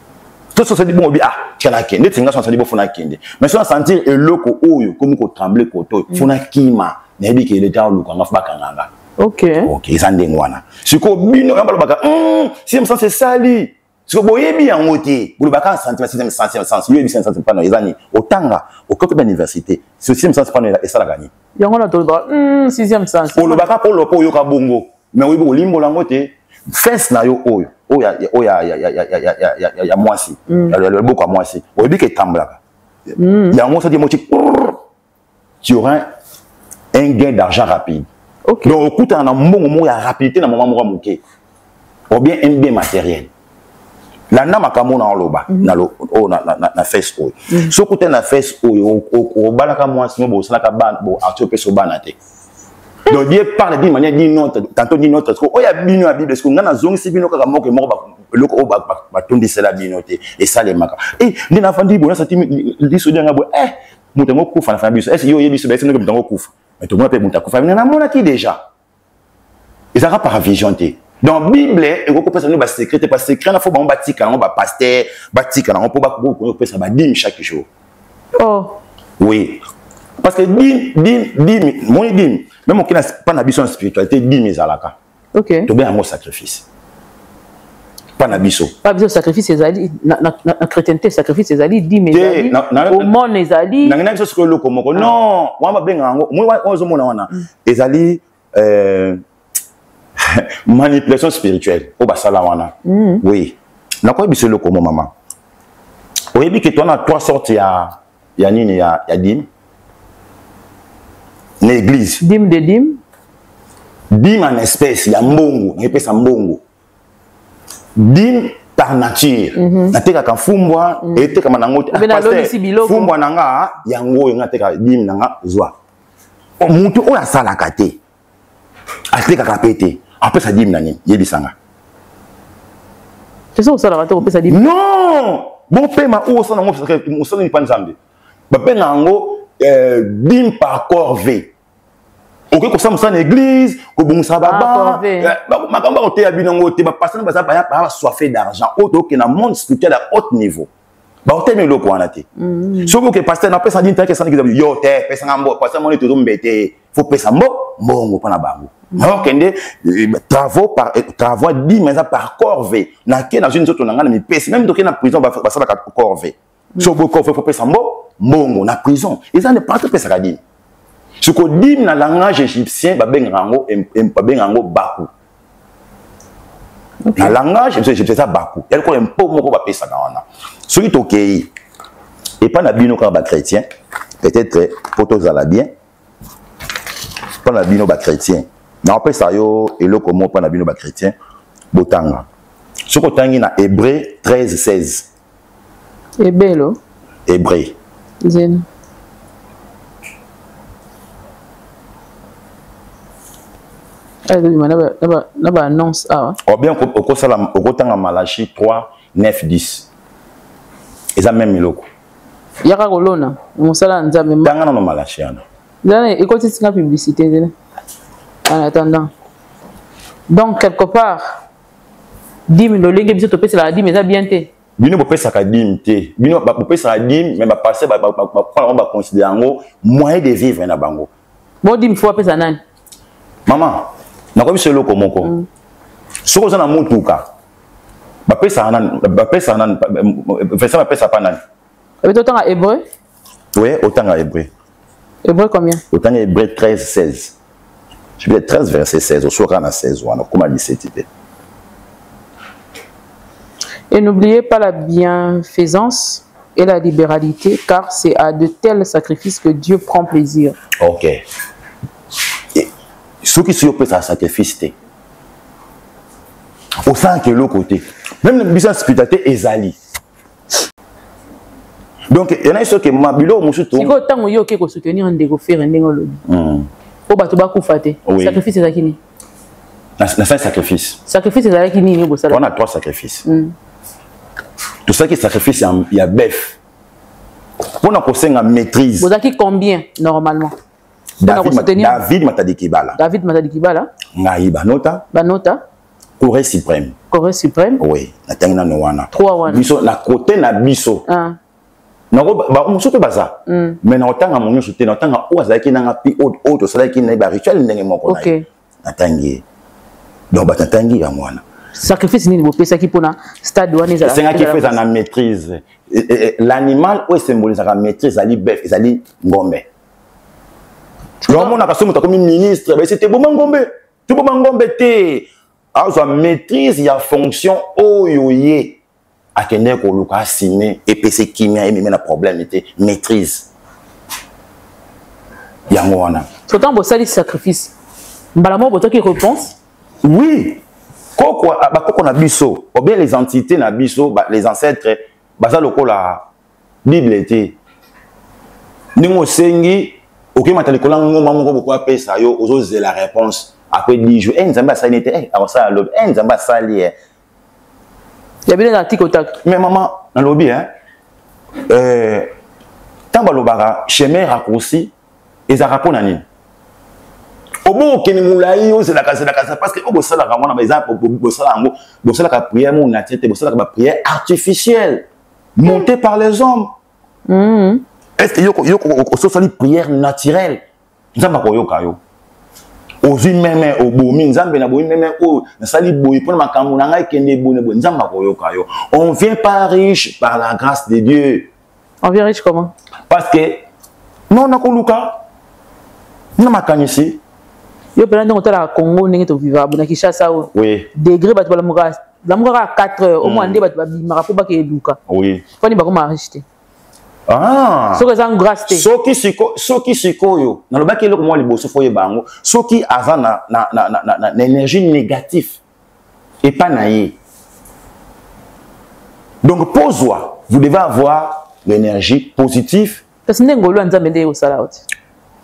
tout ça dit bon kana kende tinga so dit bon fona kende mais so sentir eloko oyo comme ko trembler koto fona kima na bi ke le taw luka ngafba kanganga OK ça ndengwana siko bino ngamba baka si me sens c'est sali siko boyebi yango te bulu baka sentir c'est sens yo bi sens pas na ezani otanga au côté de l'université ce sixième sens pas na esala gagner yango na to sixième sens pour le baka pour le po yo ka bongo mais oui bo limbo lango te fesse na yo oyo ya mwasi le boko mwasi oyebi ke tamblaka yango ça dit mochi tu auras un gain d'argent rapide donc écoute na mbongo mo ya rapidité na moment mo moké ou bien un bien matériel la na makambo na loba na lo na face oyo so kuta na face oyo o balaka mwasi mo bo salaka ban bo arto peso banate donc Dieu parle d'une manière d'une autre tantôt d'une autre parce que oya bino la Bible parce que ngana zongi bino kaka moko moko loko ba tondi cela binoté et ça les maka et ni na fandi bona sati liso dia ngabo mutango kufa na fandi biso yo yebiso ba sino mutango kufa mais to mo pe mutango kufa na mona ki déjà ils aura par vision. Dans la Bible, il faut que nous secret, parce que secret, il faut que nous bâtissions, pasteur, bâtissions, on peut pas ça dîme chaque jour. Oh. Oui. Parce que dîme, moi dîme, même si on n'a pas d'ambition spiritualité, dîme est à la cas. Ok. Tu bien un mot sacrifice. Pas d'ambition. Pas besoin de sacrifice, c'est ali. La chrétienté, sacrifice, c'est ali. Dîme est ali. Au monde, c'est ali. Non, moi bien moi c'est ali manipulation spirituelle au basala wana. Oui. Na quoi biselo comme maman. Oui, bi que tu as trois sortes ya nini ya dîme. L'église. Dîme de dîme. Dîme en espèce, ya mbongo, on appelle ça mbongo. Dîme par nature. Nateka ka fumbwa, eteka manango. Fumbwa nanga yango ngateka dîme nanga zwa. O mutu o ya sala kate. Ateka ka pété. Après ça dîme nani, yebisanga. C'est ça, ça la on peut ça dire. Non! Bon paiement ou ça non on ça ni pas nzambe. Ba pena ngo dîme par corvée. OK ko ça dans l'église, ko bongisa baba. Makamba ko te ya binango te ba passer ba ça ba soifé d'argent. Auto que na monde spirituel à haut niveau. Ba o te me loko wana te. So ko que pasteur na pesa dîme que ça ni yo te pesa ngambo pasteur moni to mbete. Faut pesa mbo mbongo pa na bango. Alors kende travaux dîme par corvée. Na ke na une autre ngana mi pesa même to ke na prison ba ça ba corvée. So ko faut pesa mbo mbongo na prison. Ils en pas pesa ka dîme. Ce qu'on dit dans le langage égyptien, c'est Bakou. Dans le langage égyptien, c'est Bakou. Il y a un peu de ça. Ce qui est OK, et pas dans le bino chrétien, peut-être pour tous les bien, pas dans le bino chrétien. Mais après ça, et le comment pas dans le bino chrétien, Botanga. Ce qu'on a dans Hébreu 13-16. Hébreu. Hébreu. Zen. Annonce. Ou bien au temps Malachi 3, 9, 10. Et ça même miloko. Yaka kolona, mosala nzambe. Tanga na Malachi ana. Là, écoute c'est une publicité en attendant. Donc quelque part, dîme le lingue biso topé c'est la dîme ça bien té. Bino bo pesa ka dîme té. Bino ba pesa la dîme mais ba passer ba considérer ngo moyen de vivre na bango. Bon dîme faut pesa nani? Maman nakobi selo komoko soko za na mutuka bapesa nan verset bapesa pa nani autant à hébreu oui autant à hébreu combien autant à hébreu 13 16 je vais 13 verset 16 au soir na 16 wana comme 17 et n'oubliez pas la bienfaisance et la libéralité car c'est à de tels sacrifices que Dieu prend plaisir. OK. Ceux qui sont prêts à sacrifier, au sein que l'autre côté, même le business spirituel est zali. Donc, il y en a ceux qui m'ont dit, si vous avez soutenir un dégoffeur, un dégoffeur, au bateau bakufate, sacrifice c'est qui? La sacrifice. Sacrifice c'est qui ni? On a 3 sacrifices. Tout ça qui sacrifice, il y a bœuf. On a posé une maîtrise. Vous avez combien normalement? David Matadikibala. David Matadikibala. Ngaï Banota. Banota. Corée suprême. Corée suprême. Oui. Na noana. 3 wana. Biso na côté na biso. Nako ba musoto baza. Mais na otanga monyo soute na otanga o azaki na ngapi autre sala ki na ba rituel ndenge moko na. OK. Natangi. Donc batangi ya mwana. Sacrifice nini bo pesa ki pona stade wana ezala. C'est nga qui fait na maîtrise. L'animal o symbolise la maîtrise ali bœuf, ezali ngombe. L'homme a passé comme ministre, mais c'était bon ngombe. Tout bon ngombe té. Alors maîtrise il y a fonction oyoye. A kende ko luka simé et PC kimia et même na problème était maîtrise. Yango wana. Pourtant bo sali sacrifice. Mbalamo bo to qui réponse? Oui. Koko na biso, ou bien les entités na biso, les ancêtres, baza lokola Bible était. Ningo sengi OK, maintenant, les collègues ont beaucoup appelé ça, ils ont la réponse après 10 jours. Nzamba ça n'était avant ça à l'aube. Nzamba ça lié. Il y a bien un tic au tac. Mais maman, dans le lobby, tant que le chemin raccourci, ils ont rapport à nous. Obo keni moulayi o c'est la casa parce que obo sala kamona par exemple bo sala ngo bo sala ka prière mon naturelle bo sala ka prière artificielle montée par les hommes. Est-ce que yoko so sali prière naturelle nzamba ko yoka yo ozi meme obomi nzambe na boyi meme o sali boyi pona makambo na ngai kende bone bo nzamba ko yoka yo on vient pas riche par la grâce de Dieu. On vient riche comment? Parce que non na ko luka na makanisi yo pela ndongo tala Congo ndenge to vivable na Kinshasa o oui degré bato la mura à 4 heures au moins ndé bato ba bimaka po ba ke luka oui fani ba ko marichte ah so que ça grâce te soki sikoyo na lobaki eloko mwa liboso foye bango soki aza na énergie négative et pas naïe. Donc pose-toi, vous devez avoir l'énergie positive. parce que ndengolo nzambe ndé au sala oti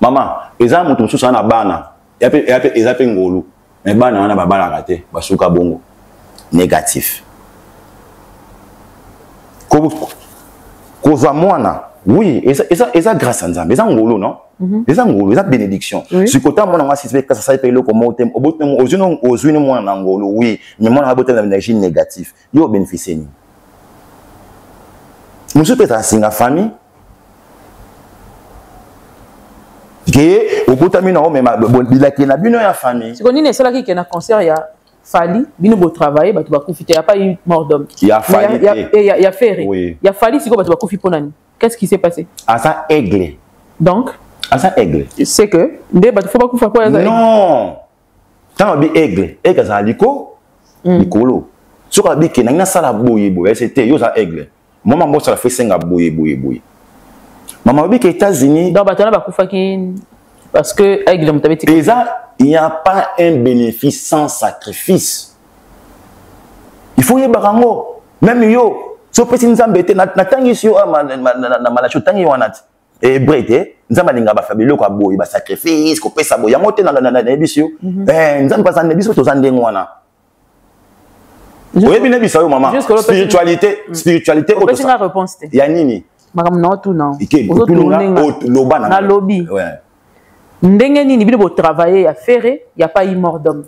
Maman eza mutu mususu na bana eza pe ngolu mais bana wana babala raté basuka bongo négatif kozwa mwana oui eza grâce à nzambe eza ngolu non eza ngolu eza bénédiction si kota mwana ngasi pe kasa sai pe loko motem obotem ozwini mwana ngolu oui mais mwana abotem na énergie négative yo bénéficier ni musu pe ta singa famille que au bout de mina o même bilaki na bino ya famille si koni ne sala ki na concert ya Fali bino bo travailler bato ba kufite ya pas eu mort d'homme ya Fali ya ferré ya Fali siko bato ba kufi ponani qu'est-ce qui s'est passé à ça aigle donc à ça aigle c'est que ndé bato faut ba kufa quoi non tant bi aigle za liko likolo soka bi ke na sala boye boye c'était yo za aigle maman mo sala fait senga boye maman bi ke États-Unis donc bato na ba kufa ki parce que aigle mutabeti il n'y a pas un bénéfice sans sacrifice. Il faut y barango. Même yo, so petit nzambe te na tangi si yo na malacho tangi wanat. Et brete, nzamba linga ba fabelo ko boy ba sacrifice ko pesa boy. Yango te na ebisio. Nzamba pas na ebisio to zande ngwana. Oui, bien ebisio maman. Spiritualité autre. Qu'est-ce que réponse te? Ya nini? Makam non tout non. Loba na lobby. Ouais. Ndenge nini bino bo travailler ya ferré ya pas eu mort d'homme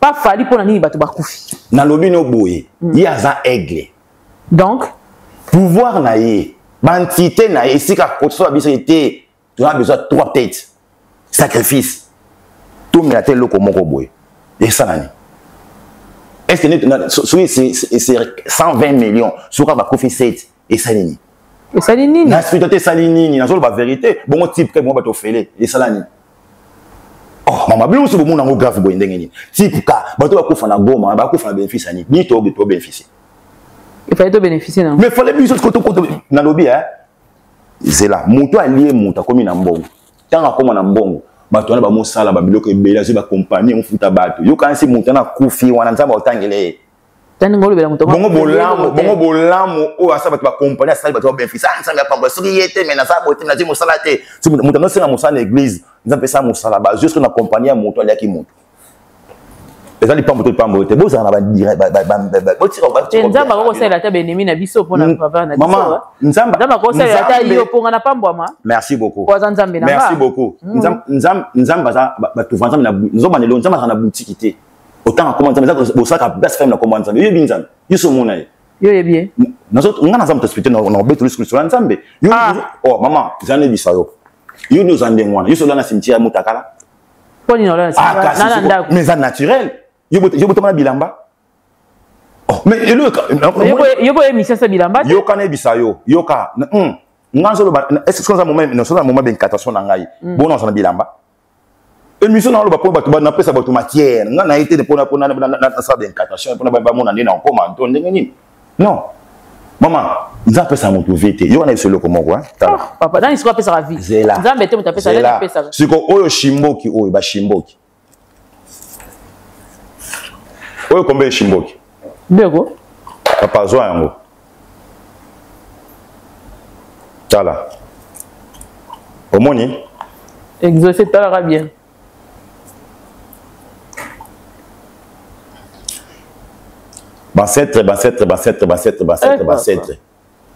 pas Fali pour nani bato ba kufi na lobi no boye ya za aigle donc pouvoir na ye bantité na ye sika ko so biso été tu as besoin de 3 têtes sacrifice tout mais tel loko moko boye et ça nani est-ce que c'est 120 millions sur ba kufi 7 et ça nini et ça nini na spiritualité salinini na zo ba vérité bon type que bon bato félé et ça nani. Oh, maman, bien sûr, mon amour grave, bon, ndengeni. Type ka, bato ba kufa na goma, ba kufa na bénéfice ani. Ni to bénéficier. Il fallait te bénéficier non. Mais fallait bien sûr côté na lobby hein. C'est là, moto allié moto comme na mbongo. Tanga comme na mbongo. Bato na ba mosala ba biloko ebela so ba compagnie on futa bato. Yo kan si moto na kufi wana nzamba otangele. Tani ngolo bela moto. Bongo bolamu o asa bato ba compagnie asa bato ba bénéfice. Nzamba pamba soki yete mais na sa bote na zimo sala te. Si moto no senga mosala église. Nous avons fait ça, nous juste qu'on accompagne à mon toit, qui monte. Et ça, les pambes, les pambes, les beaux, on va dire, nzamba ko sala ta benemi na biso pona papa na biso. Maman, nzamba ko sala ta yo ponga na pambwa ma. Merci beaucoup. Merci beaucoup. Nzamba ba tu vendre na nzamba ne nzamba na boutique té. Autant comment nzamba bo sala best femme na comment nzamba. Yo binzamba. Yo so mona. Yo ye bien. Nazo ngana nzamba t'expliquer na beto sur nzamba. Yo oh maman, j'en ai dit ça yo. Yo nous en demandons. Yo so dans la cimetière mutakala. Poni na la cimetière. Mais c'est naturel. Yo botomana bilamba. Oh, mais yo boye mission sa bilamba. Yo kana bisa yo. Yo ka nganzo lo est-ce que ça moment ben catastrophe na ngai. Bon on na bilamba. Émission na lo ba po ba na pesa ba to matière. Ngana été de pona na sa ben catastrophe pona ba mona ni na nkoma nto ndenge nini. Non. Maman, nza pesa moto vite. Yo na isolo komo quoi? Papa, dans histoire pesa la vie. Nza mbete muta pesa la pesa. Siko oyo shimboki oyo ba shimboki. Oyo kombe shimboki. Bego. Papa zo yango. Tala. Omoni? Exaucé tala bien. Bacetre.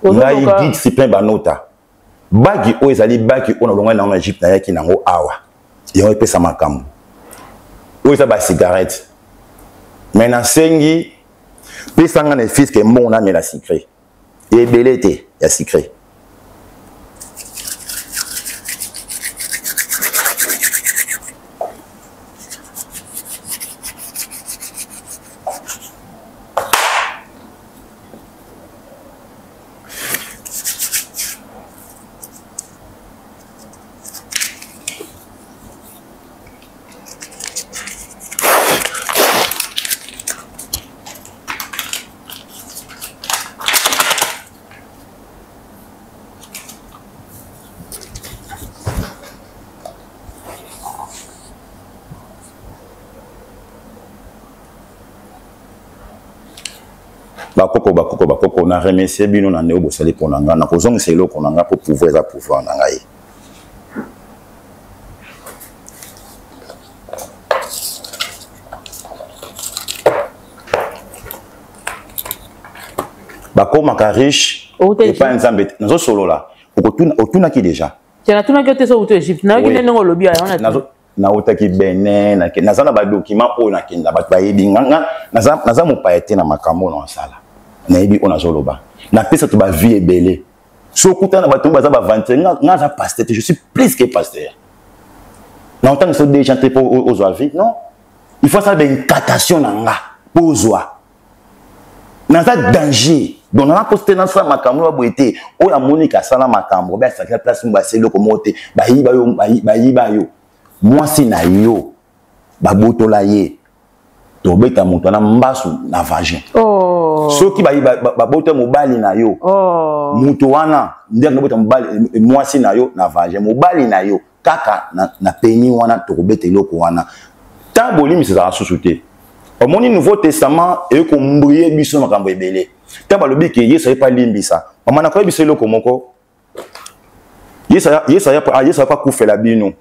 Ngai dit discipline banota. Bagi o ezali bagi ona longa na Egypte na yaki nango awa. Yo epesa makambo. Oui, ça va cigarette. Mais dans Sengi, puis ça a un fils qui est bon, on a mis la secret. Et belleté, il y a secret. Bakoko, on a remercié Bino na Néo Bossali pour Nanga, na kozong selo pour Nanga pour pouvoir Nangaye. Bako maka riche, et pas un zambé, nazo solo là, otuna ki déjà. Tu as tout na que so Égypte, na ki nengo lobby na otaki Benin, na zana ba document o na kinda ba bayebi nganga, na mo pa été na makambo na sala. Na ebi on a zoloba na pesa to ba vie ebele so kuta na bato baza ba vente nga za pasteur, je suis plus que pasteur na autant que des gens pour aux avis non, il faut ça une catation na nga pozwa na za danger donc na poster na sa makambo ba boité o ya Monica sala makambo ba sa place mba selo ko moté ba yiba yo moi si na yo ba botola ye to beta moto na mbasu na vagin soki ba bota mobali na yo muto wana ndenge bota mobali mwasi na yo na vagin mobali na yo kaka na peni wana to beta eloko wana ta bolimi c'est ça société au moni nouveau testament e ko mbriye biso makambo ebele ta balobi ke Yesu pas limbisa mama na ko biso eloko moko Yesu pas kufela bino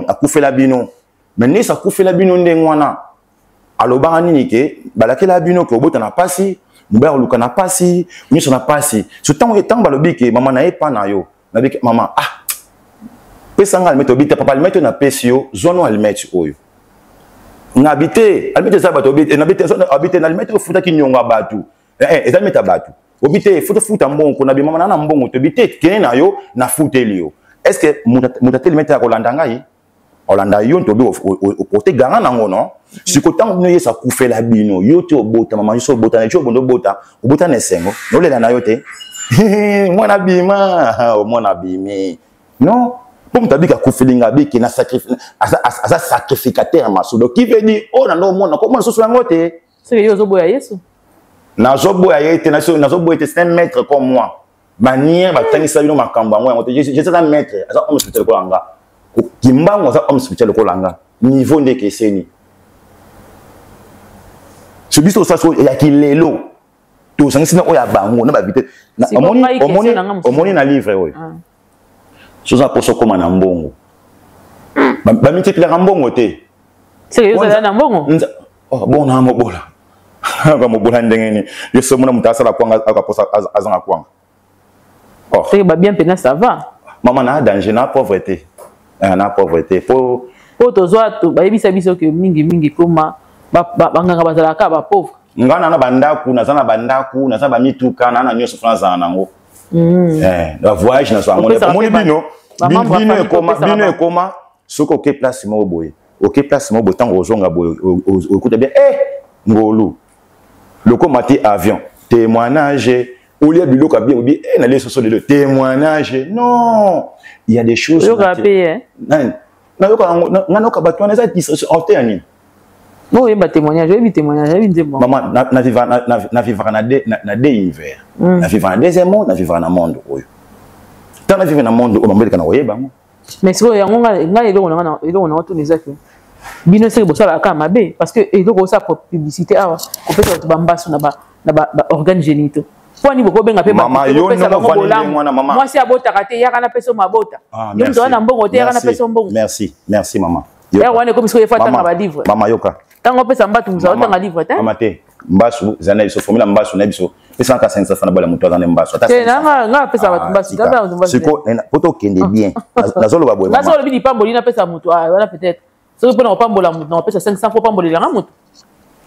akufela bino mais ne sa kufela bino ndenge wana alobanga nini ke balakela bino ko bota na pasi mubaya luka na pasi miso na pasi so tango balobi ke mama na epa na yo na biki mama pesa nga almeto bita papa almeto na pesio zono almeto oyo na habité almeto za bato bita na habité na almeto futa ki nyonga batu eza meta batu obité futa mbongo na bi mama na mbongo to bité kene na yo na futeli yo est-ce que mutatel meta ko landa ngai olanda yo to bi o porter garant nango non si ko tango no yesa kufela bino yo to bota mama yo so bota na yo bondo bota na sengo no le na yo te mwana bimi non pour mutabika kufelinga biki na sacrifice asa sacrificateur masudo qui veut dire oh na no mona comment so so ngote c'est yo zo boya Yesu na zo boya yete na zo boya c'est un maître comme moi manière ba tangisa bino makamba ngo ngote je c'est un maître asa homme spirituel ko langa kimbango asa homme spirituel ko langa niveau ndeke seni ce biso ça so ya kilelo to sangisi na oya bango na ba vite omoni na livre oyo soza poso koma na mbongo ba multiplier mbongo te c'est yo za na mbongo bon na mobola ba mobola ndengeni yeso mona mutasa la kwanga akaposa azanga kwanga c'est ba bien pena ça va maman na danger na pauvreté pour tozoa to ba yebisa biso ke mingi koma banganga bazalaka ba pauvre ngana na bandaku na zana bandaku na za ba mituka na nyoso France nango le voyage na so amoni bino e koma soko ke place mo boye place mo botango ozonga boye okuta bien ngolu loko mati avion témoignage au lieu biloko bien obi na les soso de témoignage non il y a des choses na yo ka batwana za alterne non il y a témoignage maman na vivre na deux univers na vivre na deuxième monde na vivre na monde oyo tant na vivre na monde o mambeli kana oyeba ngo mais c'est yango nga eloko na to les actes bino c'est bosala ka mabe parce que eloko sa publicité awa ko peut ba mbaso na ba organe génitaux poni boko benga pe mama yo no vandi mwana mama moi si abota kate yaka na peso mabota yo ndo na mbongo te yaka na peso mbongo merci maman ya wana comme si fata na ba livre mama yoka tango pesa mbatu muza otanga livre te mama te mbasu zana biso formula mbasu na biso pesa ka 500 fana bala muto azana mbasu ata nga pesa batu mbasu taba mbasu siko poto kende bien nazolo ba boye nazolo bi pamboli na pesa muto wana peut-être soki mpona kopambola motu na kopesa 500 mpo pambolelanga motu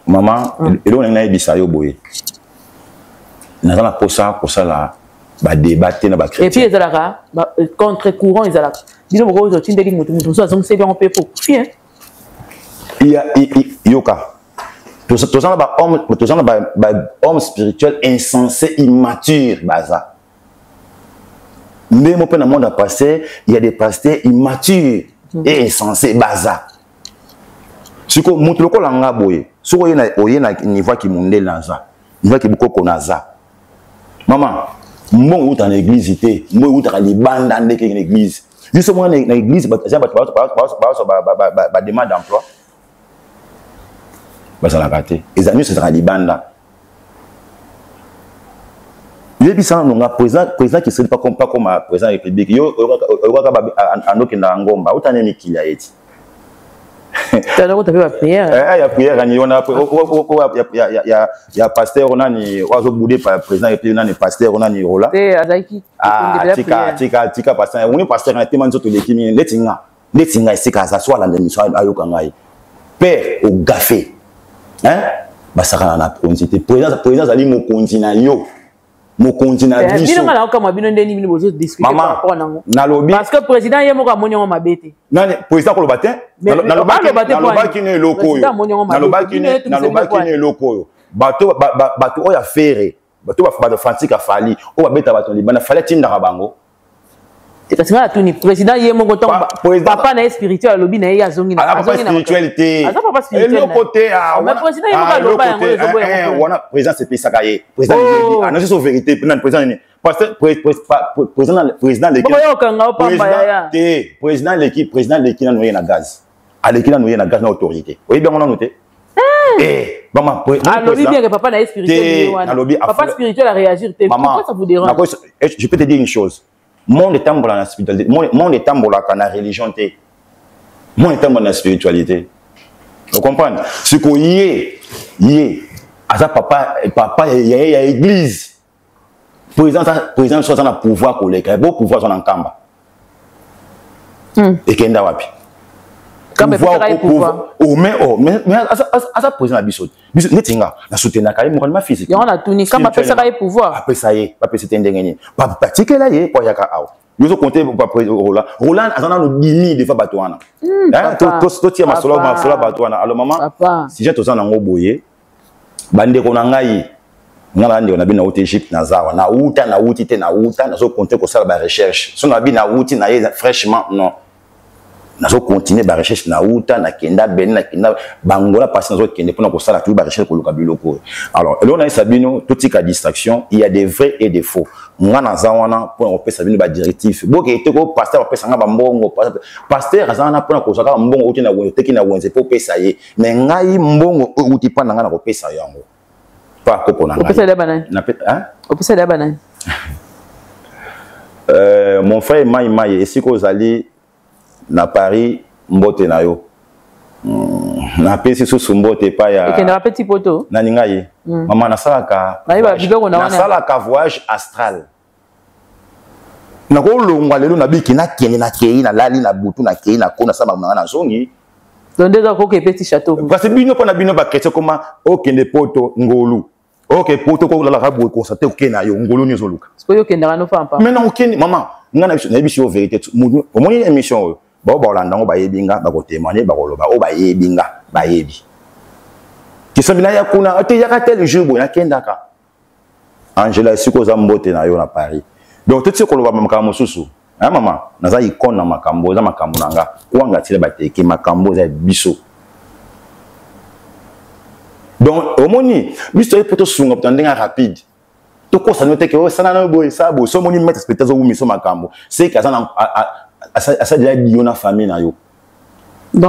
maman eloko ndenge nayebisa yo boye naza na posa kosala badébat te na bachrétien et puis ezalaka contre courant ezalaka bino bokoki ozotindeli motu mosu azongiseli yango mpe po fie yoka tozana bahomme spirituel insensé immature baza même dans le monde passé il y a des pasteurs immatures et insensés baza siko mutu lokola nga boye soko oye na niveau qui monde naza niveau qui beaucoup naza maman mbongo uta na église te mbongo uta libanda ndeke na église juste moi na église ba demande d'emploi ça la raté les amis c'est libanda il est ça non président qui serait pas comme président république yo anoki na ngomba uta ne mikila eti tala ko tape ba prière ya prière ni on a ya pasteur on a ni wazo boudé par président république on a ni pasteur on a ni rola te azaki tika pasteur on est pasteur na tellement nzoto lekimi letinga esika za swala na mission ayoka ngai père au gafé hein basaka na konzité président ali mo kontina yo mo kontina biso bino ngala kama bino ndeni bino bozo discuter par rapport nango nalobi parce que président yemo ka monyo mabete nani président ko lobatin nalobaki ne loko yo nalobaki ne loko yo bato oya fere bato ba Francis Afali o babeta bato libana fallait tinda bango parce que tout ni président yemo ko tomba papa na spirituel lobi na ya zongi na papa spiritualité et le côté mais président yemo ka loba yango wana président c'est pisakaye président dit annoncer sa vérité président parce que président l'équipe na noyer na gaz à l'équipe na noyer na gaz na autorité oui bien on a noté maman lobi bien que papa na spirituel papa spirituel a réagir pourquoi ça vous dérange je peux te dire une chose monde est tambour dans la spiritualité monde est tambour dans la religion monde est tambour dans la spiritualité vous comprenez ce qu'on y à ça papa il y a église président soit dans le pouvoir collègue il beau pouvoir dans kamba et kenda wapi pouvoir mais à ça président abiso netinga na soutenir kai mo ma physique on a tuni kama pesa kai pouvoir apesa ye pas pesa ndengeni pas patikela ye po yaka aw yozo compter pas Roland azana no bimi de fa batwana hein to tia masolo batwana alors maman si j'ai tozana ngo boye bande ko na ngai ngala ndi na bina Égypte na zawa na uti te na so compter ko sala ba recherche so na bina uti na ye fraîchement non nazo continuer ba recherche na kenda ben na kenda bangola passer nazo kende pour na ko sala tout ba recherche ko luka biloko alors là on a sabino tout tika distraction il y a des vrais et des faux ngana zawana pour on peut sabino ba directif boke ete ko pasteur pesa nga ba mbongo pasteur azana pour na ko saka mbongo uti na weteki na wenze pour pesa ye mais ngai mbongo uti pa na ngana ko pesa yango pas ko pona ngai pesa de banane na hein o pesa de banane mon frère Maï et si ko zali na Paris mbote na yo na pesi so mbote pa ya ekenda petit poto na ningaye mama na salaka voyage astral na ko longwa lelo na biki na kene na kei na lali na butu na kei na kona sama na zongi ndeza ko ke petit château parce que bino pa na bino ba kete koma okende poto ngolu OK poto ko la rabo constater okena yo ngolu ni zoluka parce que yo kenda no pampa mais non okende mama ngana biso vérité au moins une émission ba olandango ba yebinga ba ko témoigner ba ko loba o ba yebinga ba yebi kisambila ya kuna ate ya katel jour ya kendaka Angela siko za mbote na yo na Paris donc tout ce ko loba makambo susu hein maman naza icône na makambo za makambo nanga kwanga tile bateki makambo za biso donc omoni biso e poto sunga tandinga rapide to ko sa note ke o sana na boy sa bo so moni mettre spectateur ou miso makambo c'est que ça asa déjà biona famille na yo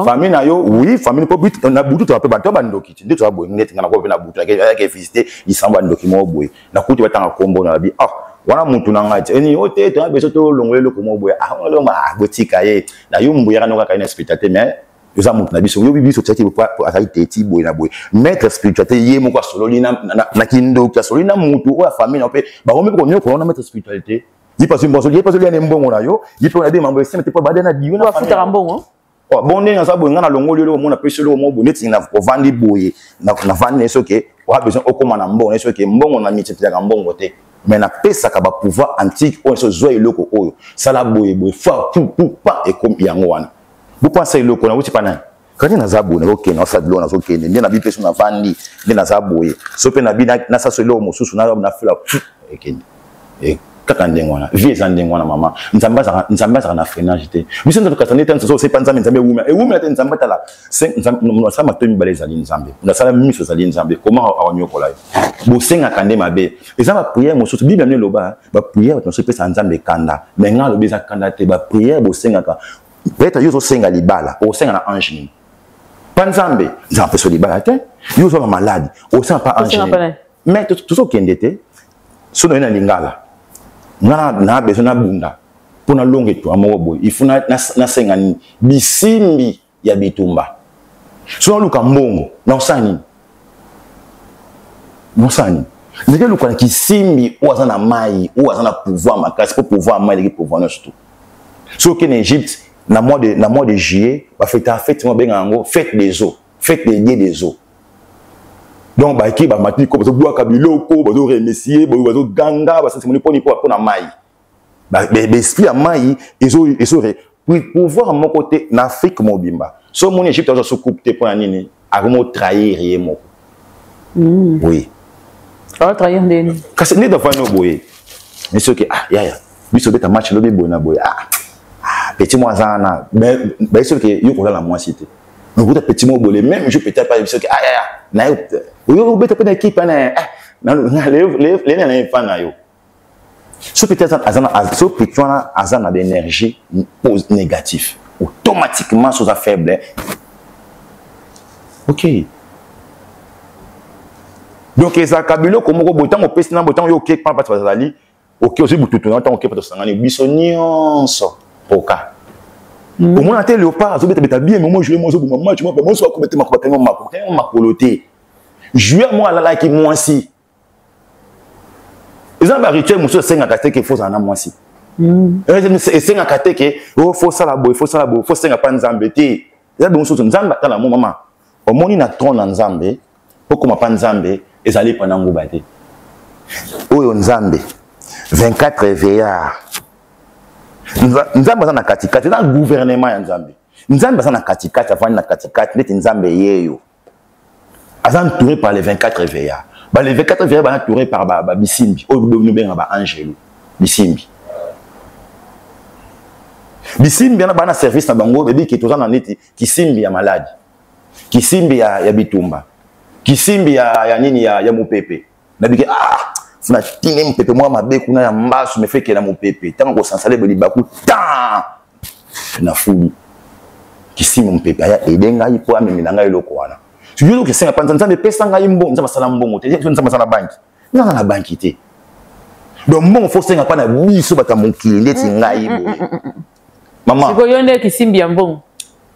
famille na yo oui famille po but na butu to apeba to bandoki ti to abo ngeti ngana ko na butu ke visiter isamba ndoki mo boy na kuti batanga kombo na bi wana mutu na ngati eni ote to beso to longolelo ko mo boy ngolo ma botika ye na yo mbuya kana ka ina spectateur mais yo za mutu na biso yo biso tsati po asai teti boy na boy maître spiritualité ye mo ko sololi na kindo ka sololi na mutu o famille na pe ba o me ko nyoko na maître spiritualité il passe une bonne il passe le mbongo na yo il peut aider mambo c'est pas badana diyo na futa mbongo bon ndenge ça bonga na longo lelo mona pese lo mo boneti na vandi boye na vandi soke wa besoin okoma na mbongo soke mbongo na mitete ya mbongo te mais na pesa ka ba pouvoir antique on so zo eloko oyo sala boye boye fa pou pa et comme yango wana vous pensez eloko na wuti pana quand na zabu na ok na fadlo na soke ndi na bi pesa na vandi ndi na zaboye so pe na bi na sa solo mosusu na fela ekende kaka ndengwana vie za ndengwana mama nzamba na freinage te biso ndo katane tan so sepa nzambe nzambe wuma wuma te nzamba tala no sa matomi baleza li nzambe na sala miso za li nzambe comment awanyokola bo senga kande mabe ezaba prière mosusu biblia ne loba ba prière to se pesa nzambe kanda menga lo beza kanda te ba prière bo senga ka peut-être yo so senga libala o senga na ange pas nzambe nzambe so libala te yo so malade o senga pas ange mais tout so kendete so na lingala na besoin na bunda pona longe to amobo boy ifuna na senga ni bisimbi ya bitumba so luka mbongo na osani ndeke luka na kisimbi oza na mai oza na pouvoir makasi pour pouvoir mai de pouvoir na surtout so que en Égypte na mois de juillet ba fête mo benga ngo fête des eaux fête des dieux des eaux. Donc ba ki ba matini ko bazo bua kabiloko bazo remercier bazo ganga ba sentimoni poni pour na mai ba esprit ya mai ezo pour pouvoir mon côté en Afrique mobimba so mon Égypte a so coupe te pour nini akomo trahir yemo oui ah trahir ndeni kasi ne dafa no boye mais ce que ah ya biso beta match lobi bona boye petit moi zana mais ce que yo ko la moi cité mais vous petit mot bolé même je peut-être pas ce que na yo beta pe na équipe na les na fan na yo so peut-être azana d'énergie négative automatiquement sur sa faible OK donc ça kabilo comme ko botan mo pesi na botan yo OK pas parce que OK aussi bututu na tant OK pas sangani biso nyonso poka au moins na léopard zo beta bien mais moi jouer moi zo moi tu moi so ko beta makoloté jouer moi la qui moi si ils ont rituel monsieur senga kate que faut en moi si et senga kate que oh faut ça la boy faut senga pas nzambe te ya bon so nzamba tala mo mama au moni na tron na nzambe poko pa nzambe ezali pendant nguba te oyo nzambe 24 veillards nzambe na katikati na gouvernement ya nzambe na katikati afani na katikati neti nzambe yeyo azan entouré par les 24 veillards les 24 veillards sont entourés par bisimbi nous ba angelo bisimbi na bana service na bango bebi ki tozana neti kisimbi ya maladi kisimbi ya bitumba kisimbi ya nini ya mupepe na biki funa tine mupepe moi mabe kuna ya mbasu me feke na mupepe tango ko sansale beli baku ta na fuli kisimbi mupepe aya edenga ipo amemina ngai loko wana tu veux que c'est un panzan de pesa ngai mbongo nzamba sala mbongo te nzamba sala banki nzamba na banki te donc mbongo faut senga pa na biso bata monkili ndeti ngai boye mama siko yonde kisimbi ya mbongo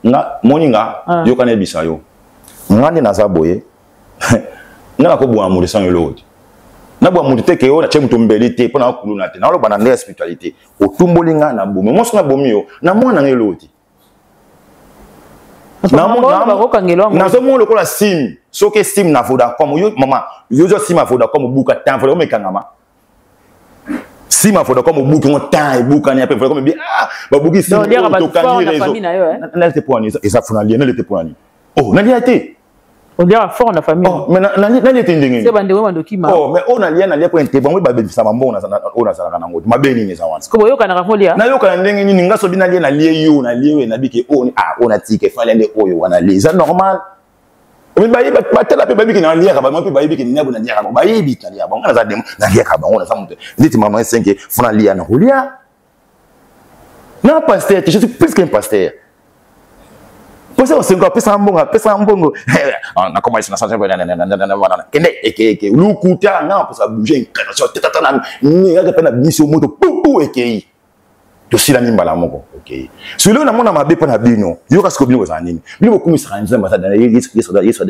nga moninga yo kana bisa yo ngane na zaboye nga ko bwa muri sanyo lodi na bwa muri te ke yo na chemuto mbeli te pona kuluna te na lo bana nde spiritualité otumbolinga na bomi mo songa bomi yo na mwana ngelodi na zo mo lokola sim soke sim na Vodacom yo mama yo zo sim na Vodacom buka tan fo mekangama sim na Vodacom buka mo tan buka ni après Vodacom bi ba buki sim to kanyi réseau na te pour ni ça fona lien na te pour ni oh na liate on dirait fort na famille oh mais na liate ndenge c'est bande wendo kima oh mais on a lien na lia pour inte bon ba be bisa mambo na ona sala kana ngoti mabeni ni za wana ko yo kana rafolia na yo kana ndenge ni ngaso bina lia na lie yo na lie we na biki on ona tike fa lende oyo wana lie ça normal on ba yiba patela pe babiki na lia ka ba pe ba yibi ki nyabo na lia ka ba yibi ka lia ba ngana za dem na lia ka ba ona sa mute nditi mama 5 funa lia na hulia na pasteur je suis plus qu'un pasteur. Pois é, cinco pesa mbongo. Na como isso na sala kende eke lukuta na pesa bouger nkana so tata na ni ga pena biso moto pupu eke to sila ni mbala moko okay silo na mona mabe pa na bino yo ka skobino za nini bino komisa nzamba za yeso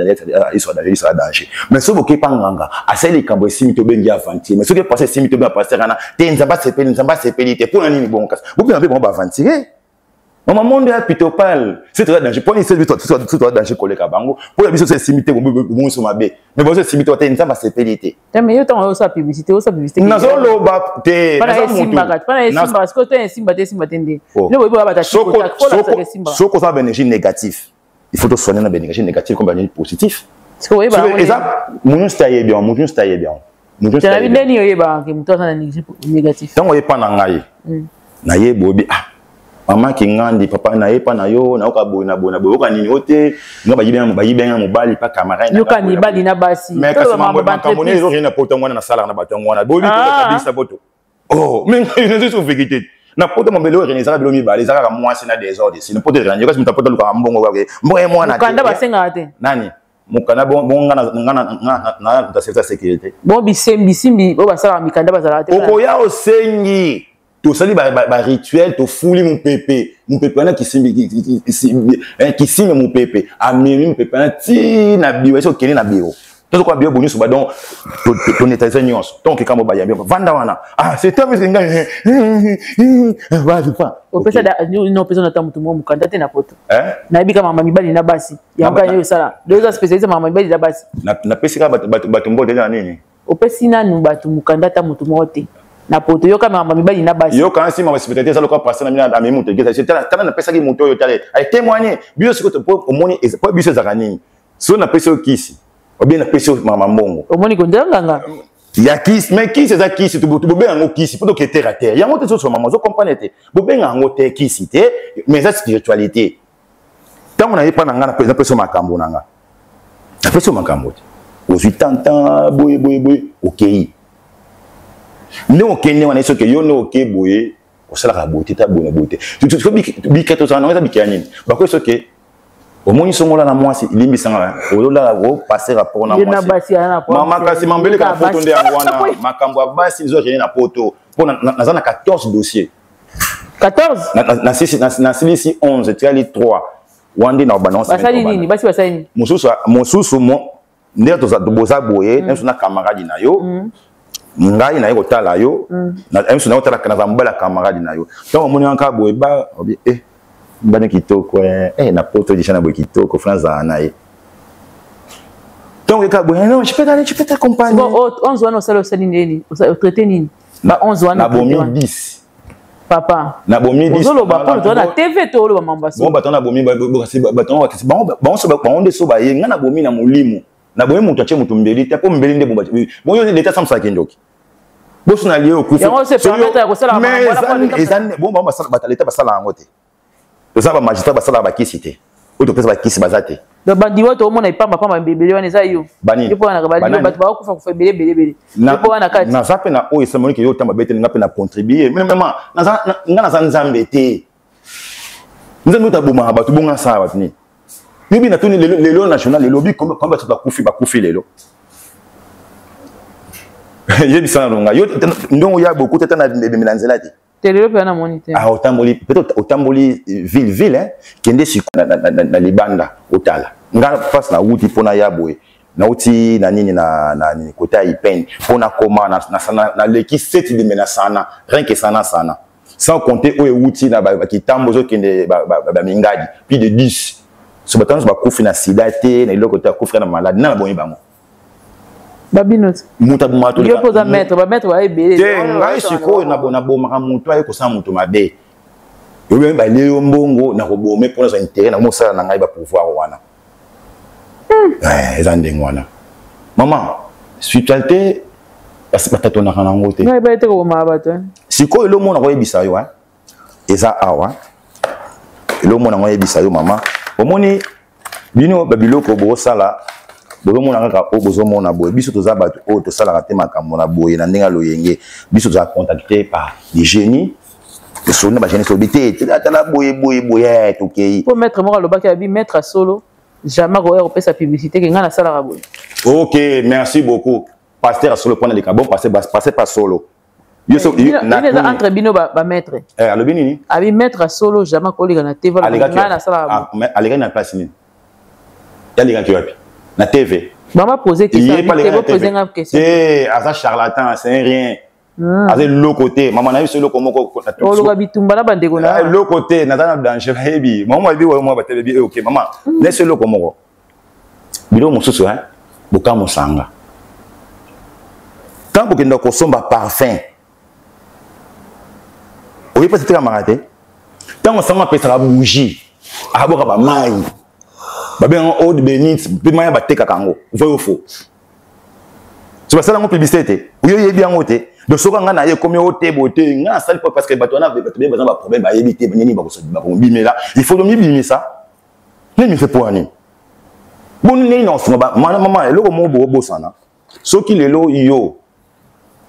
danger mais so boke panganga aseli kambo simi to bengi avanti mais so ke passer simi to ba passer kana te nzamba sepeli te pour nini bon kas bobe mabe bon ba avanti Maman monde est plutôt pâle. C'est très dangereux. Pour une seule c'est toi danger collègue à bango. Pour la biso c'est simité bon sur ma baie. Mais bon c'est simité toi t'es une sécurité. Mais yo tant ça publicité, ça publicité. Nazolo ba te. Pas na simba, pas na simba parce que tu es simba tende. Le boy ba ta simba. Soko ça énergie négative. Il faut te soigner dans énergie négative comme énergie positive. Parce que oui ba. Et ça mon staye bien, mon staye bien. Mon staye. Tu as vu nani yo ba que muto na négatif. Tant on est pas na ngai. Na ye bobi ah. Maman qui ngandi papa na ye pa na yo na okaboy na bona boy okanini ote nga bayibenga mobali pa camarade na yo kanibali na basi mais kasi mambo bankamone zo rien na poto ngwana na sala na bato ngwana bobi to kabisa boto oh mais ne se vérité na poto mobelo rien ezaka bilo mibale ezaka mwasi na désordre si ne poto rien kasi mutapoto luka mbongo kwa mboye mwana kanda basenga te nani mukana bonga na ta sécurité bon bisimbi bo basala mikanda bazala te okoya osengi to sali ba rituel to fuli mon pépé na qui simbi mon pépé amemi mon pépé na ti na biwa so kene na biwo to ko biwo bonyo so ba donc to netaiser nyonso donc quand ba yambi vanda wana ah c'est un musique ngai va pas o pesa da no pesa na tamu tumo mukanda te na poto na bi kama mibali na basi yanga yo sala deux spécialistes mama mibali na basi na pesi ka bato mbote na nini o pesi na nu bato mukanda tamu tumo te na poto yo kama mibali na basi yo quand si ma spécialité ça le quoi passer na mina na memu te c'est tala na pesa ki moto yo tale ay témoigner bio ce que pour moni pour bio zakani so na pesa kisi ou bien na pesa mama mbongo o moni kondanga ya kisi mais kisi za kisi tu bobenga ngo kisi pour que terre à terre yango te so mama zo comprendre te bobenga ngo te kisi te mais ça spiritualité tant on a pas na ngana pesa makambo nanga na pesa makambo aussi tant boy OK non kenne wana iso ke yo no ke boye osala ka bote ta bona bote tu faut bikato sana ngeza bikani bako iso ke omoni songola na mwasi limbi sanga olola go passer rapport na mwasi mama kasi mambele ka poto nde angwana makambo abasi nzo jeni na poto pona nazana 14 dossiers 14 na sisi 11 tu as les 3 wandi na balance basali nini basi basali nini mususu mo nde to za boza boye même na camarade na yo ngai na yoko tala yo na emso na otala kana zambala camarade na yo donc omoni anka boye ba obi bana kitoko na poto dishana boye kitoko franza na ye donc eka boye non je peux t'accompagner bon 11 wana osala osali nini osala traité nini ba 11 wana na bomi 10 papa na bomi 10 ozolo ba polo na TV to lo mamba so bon baton na bomi ba onde so ba ye ngana bomi na mulimo na boye mutu ache mutu mbeli te po mbeli nde bomba bon yo leta samsa kendoki bosu na lié au coup yango se permettre ya kosala mais ezane bon ba basala bataleta basala ngote to ça ba magistrat basala ba kisite o to pesa ba kisi bazate do bandi woto omona ipamba pamba mbebele wana eza yo ipo wana ka bandi bato ba kufa kufa bele ipo wana kati na zape na o esamoni ke yo tamba bete ngape na contribuer mais même na za nzambe te nzambe utaboma bato bonga sa bato ni bibi na tuni lelo national lelo bi comme ba kufi lelo yebi sana longa yo ndongo ya beaucoup tata na milanzela te telelo pe na moniteur ah otamboli peut-être otamboli ville hein kende si na libanda otala nga face na wuti pona ya boye na uti na nini na nini kota ipen pona koma na leki 7 de menasana rien que sana sans compter o wuti na ba kitambo zo kende ba mingadi plus de 10 so batans ba kufi na sida te na iloko ta kufi na malade na bonyi bango babinot muta bumato yo poza maître ba maître wa ebele te ngai siko na bona boma mutu ayi ko sa mutu mabe yo ba leo mbongo na ko bome pona za intérêt na mosala na ngai ba pouvoir wana ezande ngwana maman spiritualité parce que tatona kana ngote ngai ba ete ko ma bato siko elo mona ko yebisa yo eza awa elo mona ko yebisa yo mama omoni bino babiloko bo sala bozo mona kaka o bozo mona boye biso toza bato o to sala ka te makambo na boye na ndinga loyenge biso toza contacté par des génies de sonna ba génie sobité tala boye tokei pour mettre moko lobaki abi mettre solo jamais ko pesa publicité ke ngana sala ka boye. OK, merci beaucoup pasteur solo pona le bon passer pas solo yo so na entre bino ba mettre alobi nini abi mettre solo jamais ko liga na TV ngana sala ka boye alega na place nini ya liga ki wapi na TV maman poser question poser une question asa charlatan c'est rien Avec l'autre côté, maman a eu ce loco moko. L'autre côté, n'a danger, baby. Maman a dit, moi, ok, maman, laisse le loco moko. Bilo mosusu, hein, boka mosanga. Quand vous avez un parfum, vous avez peut-être camarade. Quand on s'en ça la bougie, à boire ba maï, ba bien en haut de bénite, puis maï ba teka kango, vrai ou faux. C'est pas ça la publicité. Vous y bien ôté. De ce qu'on a comme ôté beauté, n'a ça pas parce que bateau na bien besoin de problème, ba éviter ni ba ko bimer là. Il faut me bimer ça. Mais me fait pour ani. Bon ni non so ba maman le mo bo sana. Ce qui le lo yo.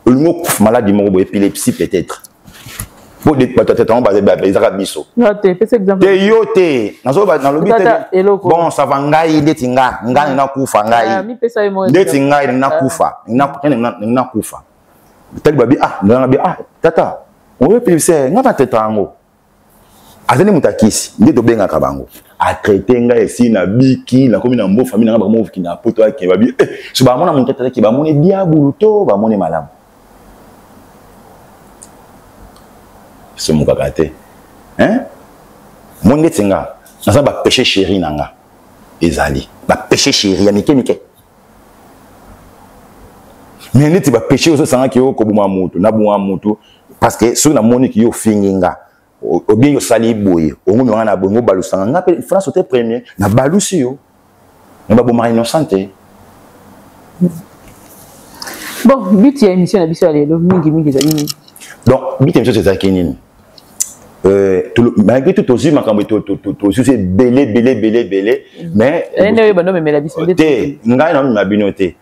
Le mot maladie mo épilepsie peut-être. Pour des peut-être on basé ba izaka biso. Noté, fais exemple. Te yote, nazo ba dans le but. Bon ça va ngai detinga, ngai na kufa ngai. Mi pesa e mo. Detinga na kufa, na kufa. Tel babi ah, na babi ah, tata. On veut plus c'est ngata tetango. Azeni mutakisi, ndeto benga kabango. A traiter ngai si na biki, na komi na mbo famille na ba mo ki na poto ke babi. So ba mona muntata ki ba mone diabulu to, ba mone malamu. C'est mon kakaté. Hein? Mon netinga, ça va péché chéri nanga. Ezali. Va péché chéri, ya mike mike. Mais neti va péché aussi sanga ki yo ko buma mutu, na buma mutu parce que sur na moni ki yo finginga. O bien yo sali boye, o ngumi wana bongo balusanga ngape France était premier, na balusi yo. Na ba buma innocente. Bon, but ya émission na biso ya lelo mingi zali. Donc, but émission c'est ça kinini. Malgré tout aussi makambo to c'est belé mais ngai na mabinoté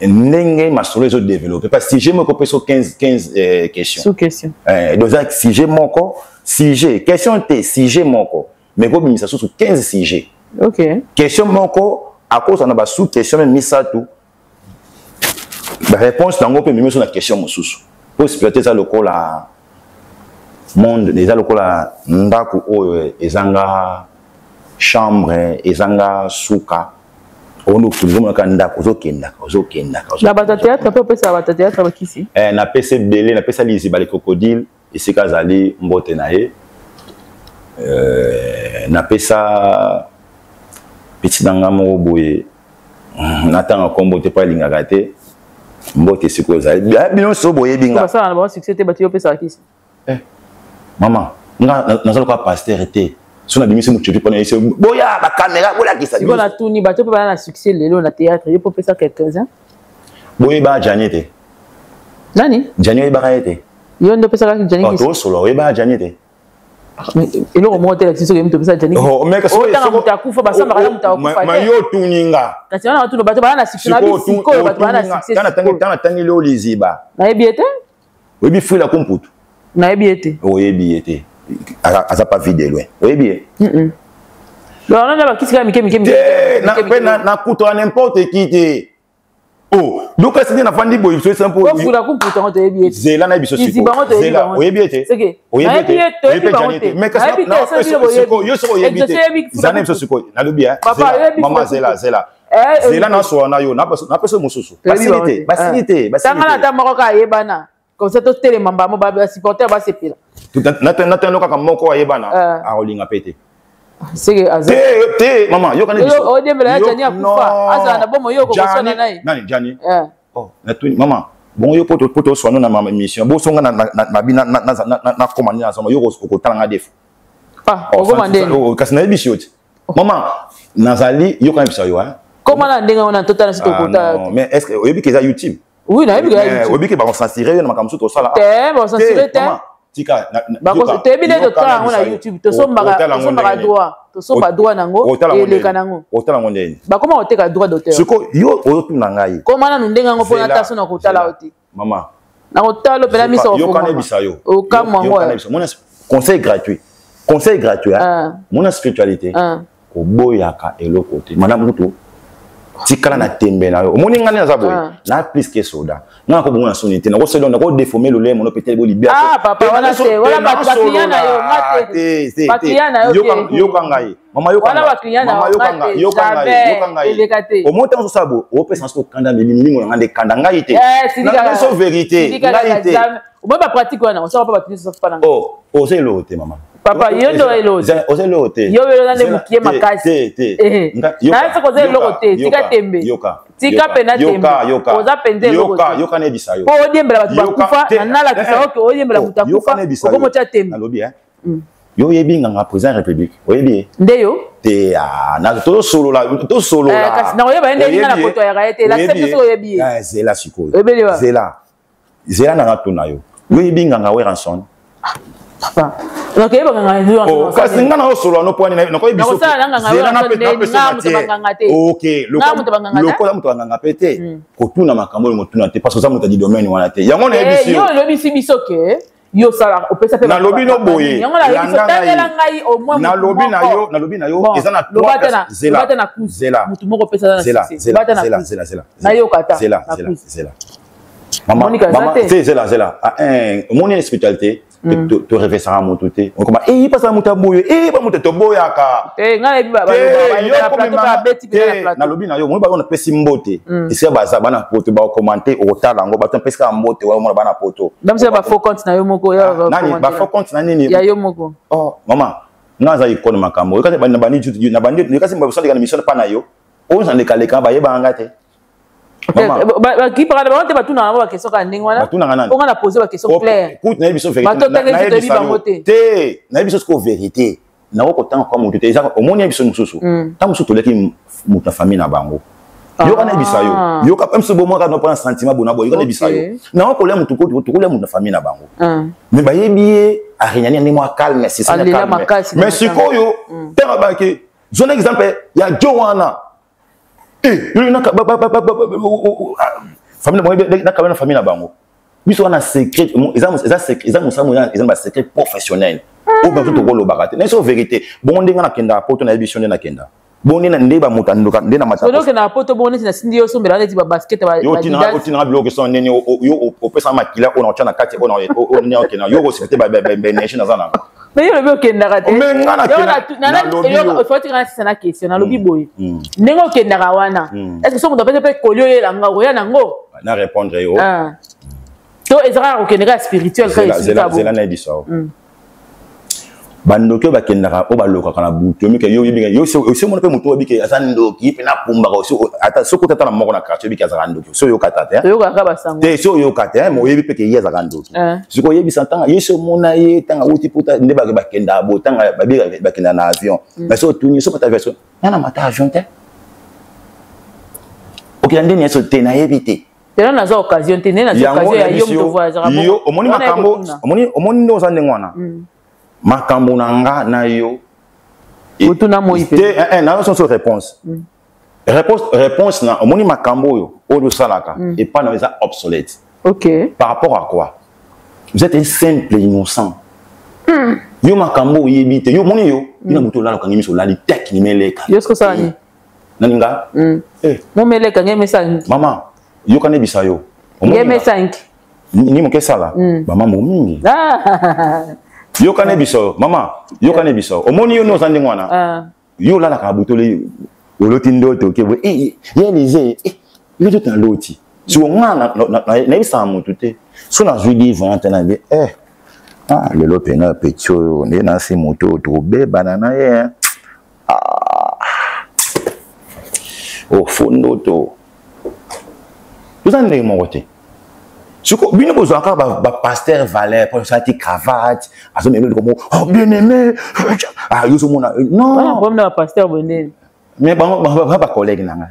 ndenge masolo zo développer parce que si j'ai mon copé sur 15 questions sous question donc si j'ai mon corps si j'ai question T si j'ai mon corps mais go misa sur 15 sujets OK question mon corps à cause on a ba sous question même misa tout la réponse dans go peut même sur la question mosusu pour exploiter ça le col là monde déjà le kola ndaku oyo ezanga chambre ezanga suka ono tulimo ka ndaku ozokenda la bata théâtre peut pesa bata théâtre bakisi na pesa belé na pesa liziba les crocodile esika zali mbote na ye na pesa petit danga mo boye natanga kombo te pa lingaka te mbote siko zali bino so boye binga ça na bon succès te bati yo pesa bakisi maman, nga nazalo ka pasteur été. So na bimisi mutupi pona ici. Boya ba caméra, bola ki sa. Si on a tout ni bato pa na succès lelo na théâtre, il faut faire ça quelques-uns. Boya ba janete. Nani? Janete ba kaete. Yo ndo pesa ka janete. Oh, solo ba janete. Et le moment tel que tu pesa janete. Oh, mais que so ta mutakufa ba samba kana mutakufa. Ma yo tuninga. Kasi wana watu bato ba na succès na bisiko bato ba na succès. Tana tangi lo liziba. Na ebiete? Oui, bi fui la computu. Na ebiete. Oui, ebiete. Asa pas vide loin. Oui, bien. Donc on a ba kisika mike. Na kuto n'importe qui te. Oh, donc c'est na fandi boy, c'est simple. Ko fula computer on te ebiete. Zela na biso siko. Zela, oui, ebiete. Oui, ebiete. Mais que ça yo so ebiete. Zana biso siko. Na lobi hein. Maman Zela. Zela na so na yo, na peso mususu. Facilité. Tanga na moko ka yebana. Comme ça, tout le monde va supporter, va se faire. Nathan loka comme moko ayebana a rolinga pété. C'est que maman, yo kana biso. O demela Jani akufa. Asa na bomo yo ko sona nai. Nani Jani? Oh, natuni maman. Bon yo poto so na ma mission. Bo songa na bina na commande na so yo ko talanga def. Ah, o commande. O kasna biso. Maman, nazali yo kana biso yo hein. Comment la ndenga on a total sur kota. Mais est-ce que o yebi keza YouTube? Oui, na yebi YouTube. O yebi ke ba on censurer na makamso to sala. Ba censurer te. Tika ba ko te bi de ta on a YouTube to somba droit. To somba droit nango et le kanango. O tala ngondeni. Ba comment on te ka droit d'auteur. Siko yo o tu na ngai. Comment na ndenga ngo pona ta so na ko tala oti. Maman. Na ko tala pela mi so. Yo kana bisa yo. O kama ngo. Conseil gratuit. Conseil gratuit hein. Mon spiritualité. Ko boyaka eloko te. Madame Ruto. tikala na tembe na yo omoni ngani na zaboy na plus que soda na ko bona sonité na ko selo na ko déformer le lait mon peut-être libia papa wala c'est wala ba client na yo ngate ba client na yo yo kangai mama yo kangai mama yo kangai au moins tant sabo o pesa so kanda mingi ngona ngande kanda ngai te na so vérité ngai te o ba pratique wana on sort pas tenir ça pas oh c'est l'autre maman papa yo ndo elote ose lote yo welo na mukie makasi na se koze lote tika tembe tika pena tembe oza penze lote yoka ne bisayo po odiembela batu bakufa na la kisa ko odiembela mutu akufa ko mocha tembe nalobi yo yebinga nga président république oyebi ndeyo te na to solo la kasi na oyeba ende na poto ya gaete la septe so oyebi zela siko zela na ngato na yo yebinga nga we ranson papa donc yeba nga ndio kasi ngana osolo no point na ko biso zela na pete OK loko mutu banganga pete ko tuna makambo ngo tuna te parce que ça mutu di domaine wana te yango na ebiso yo lo bisi biso ke yo sala opesa pe na lobi no boye na lobi na yo ezana trois zela mutu moko pesa zela na yo kata zela maman c'est zela mon spécialité te référera mon touté on comment il passe à muta boyo ba muta to boyaka ngai ba na lobi na yo mo ba on pesi mbote ese baza bana poto ba commenter au tala ngo ba ton pesi ka mbote wa mo bana poto même c'est ba faux compte na yo moko ya nani ba faux compte na nini ya yo moko oh maman naza ikono makambo kasi bana bani jutu na bani kasi ba so na mission pa na yo on s'en décalé ba yeba ngate qui parle de ba tuna ba question ka ndinga wana on a posé ba question claire écoute na biso vérité te na biso ko vérité na ko tant comme mutu te au moins biso mususu tant mususu leki muta famille na bango yo kana bisayo yo ka pemso bo mo ka no prendre sentiment bona bo yo kana bisayo na ko le mutu ko le muta famille na bango mais ba yebi a rien ni mo calme c'est ça calme mais sikoyo tera ba ke zone exemple ya Joanna famille na bango biso wana secret eza secret professionnel o ba to ko lo bakate na so vérité bon ndinga na kenda poto na émission na kenda bon ndina ndeba mutanduka ndina mata so na poto bon ndina sindi yo sombela leti ba basket ba yo tina bloque son nene yo o pesa makila on na kati on na okena yo ko secret ba nation na zana mais yo le kenda kate yo faut que c'est na question na lobi boy nengo kenda wana est-ce que so mo doit peut kolio ye langa ko ya nango na répondre yo to ezra okenda spirituel ka zela na biso bandoki bakendaka o baloka kana buto mike yo yibinga yo se mo pe muto bike azandoki pe na pumba ko so ata soko tata na moko na quartier bike azandoki so yo kata te yo kaka basango te so yo kata mo yebi pe ke yeza gandoki siko yebi santanga yeso mona ye tanga uti puta nde bakenda bo tanga bakenda na avion mais so tuni so pata version na mata avion te ok ndeni yeso te na yebite tena na za occasion te na za occasion ya yo mto voyage rabo yo omoni makambo omoni ndo za ndengwana makambo nanga na yo utuna moipe na so réponse réponse na omoni makambo yo odo salaka et pas na eza obsolète OK par rapport à quoi vous êtes un simple innocent yo makambo yebite yo moni yo ina muto lalo kangi miso lali tek ni meleka yo sko ça ni naninga mo meleka ngeme sang mama yo kane bisayo ngeme sang ni mo kesala ba mama mingi yo kane biso mama yo kane biso omoni yo no zande ngwana yo la ka butole oloti ndoto ke ye lize yo tout en loti si on ngana na bisa mutu te so na judi vente na be le lope na pecho ne na si moto to be banana ye o fondo to vous en avez mon côté suko bino besoin ka ba pasteur Valère pour ça ti cravate aso me comme oh bien aimé yo so mona non problème na pasteur bonne mais ba collègue nanga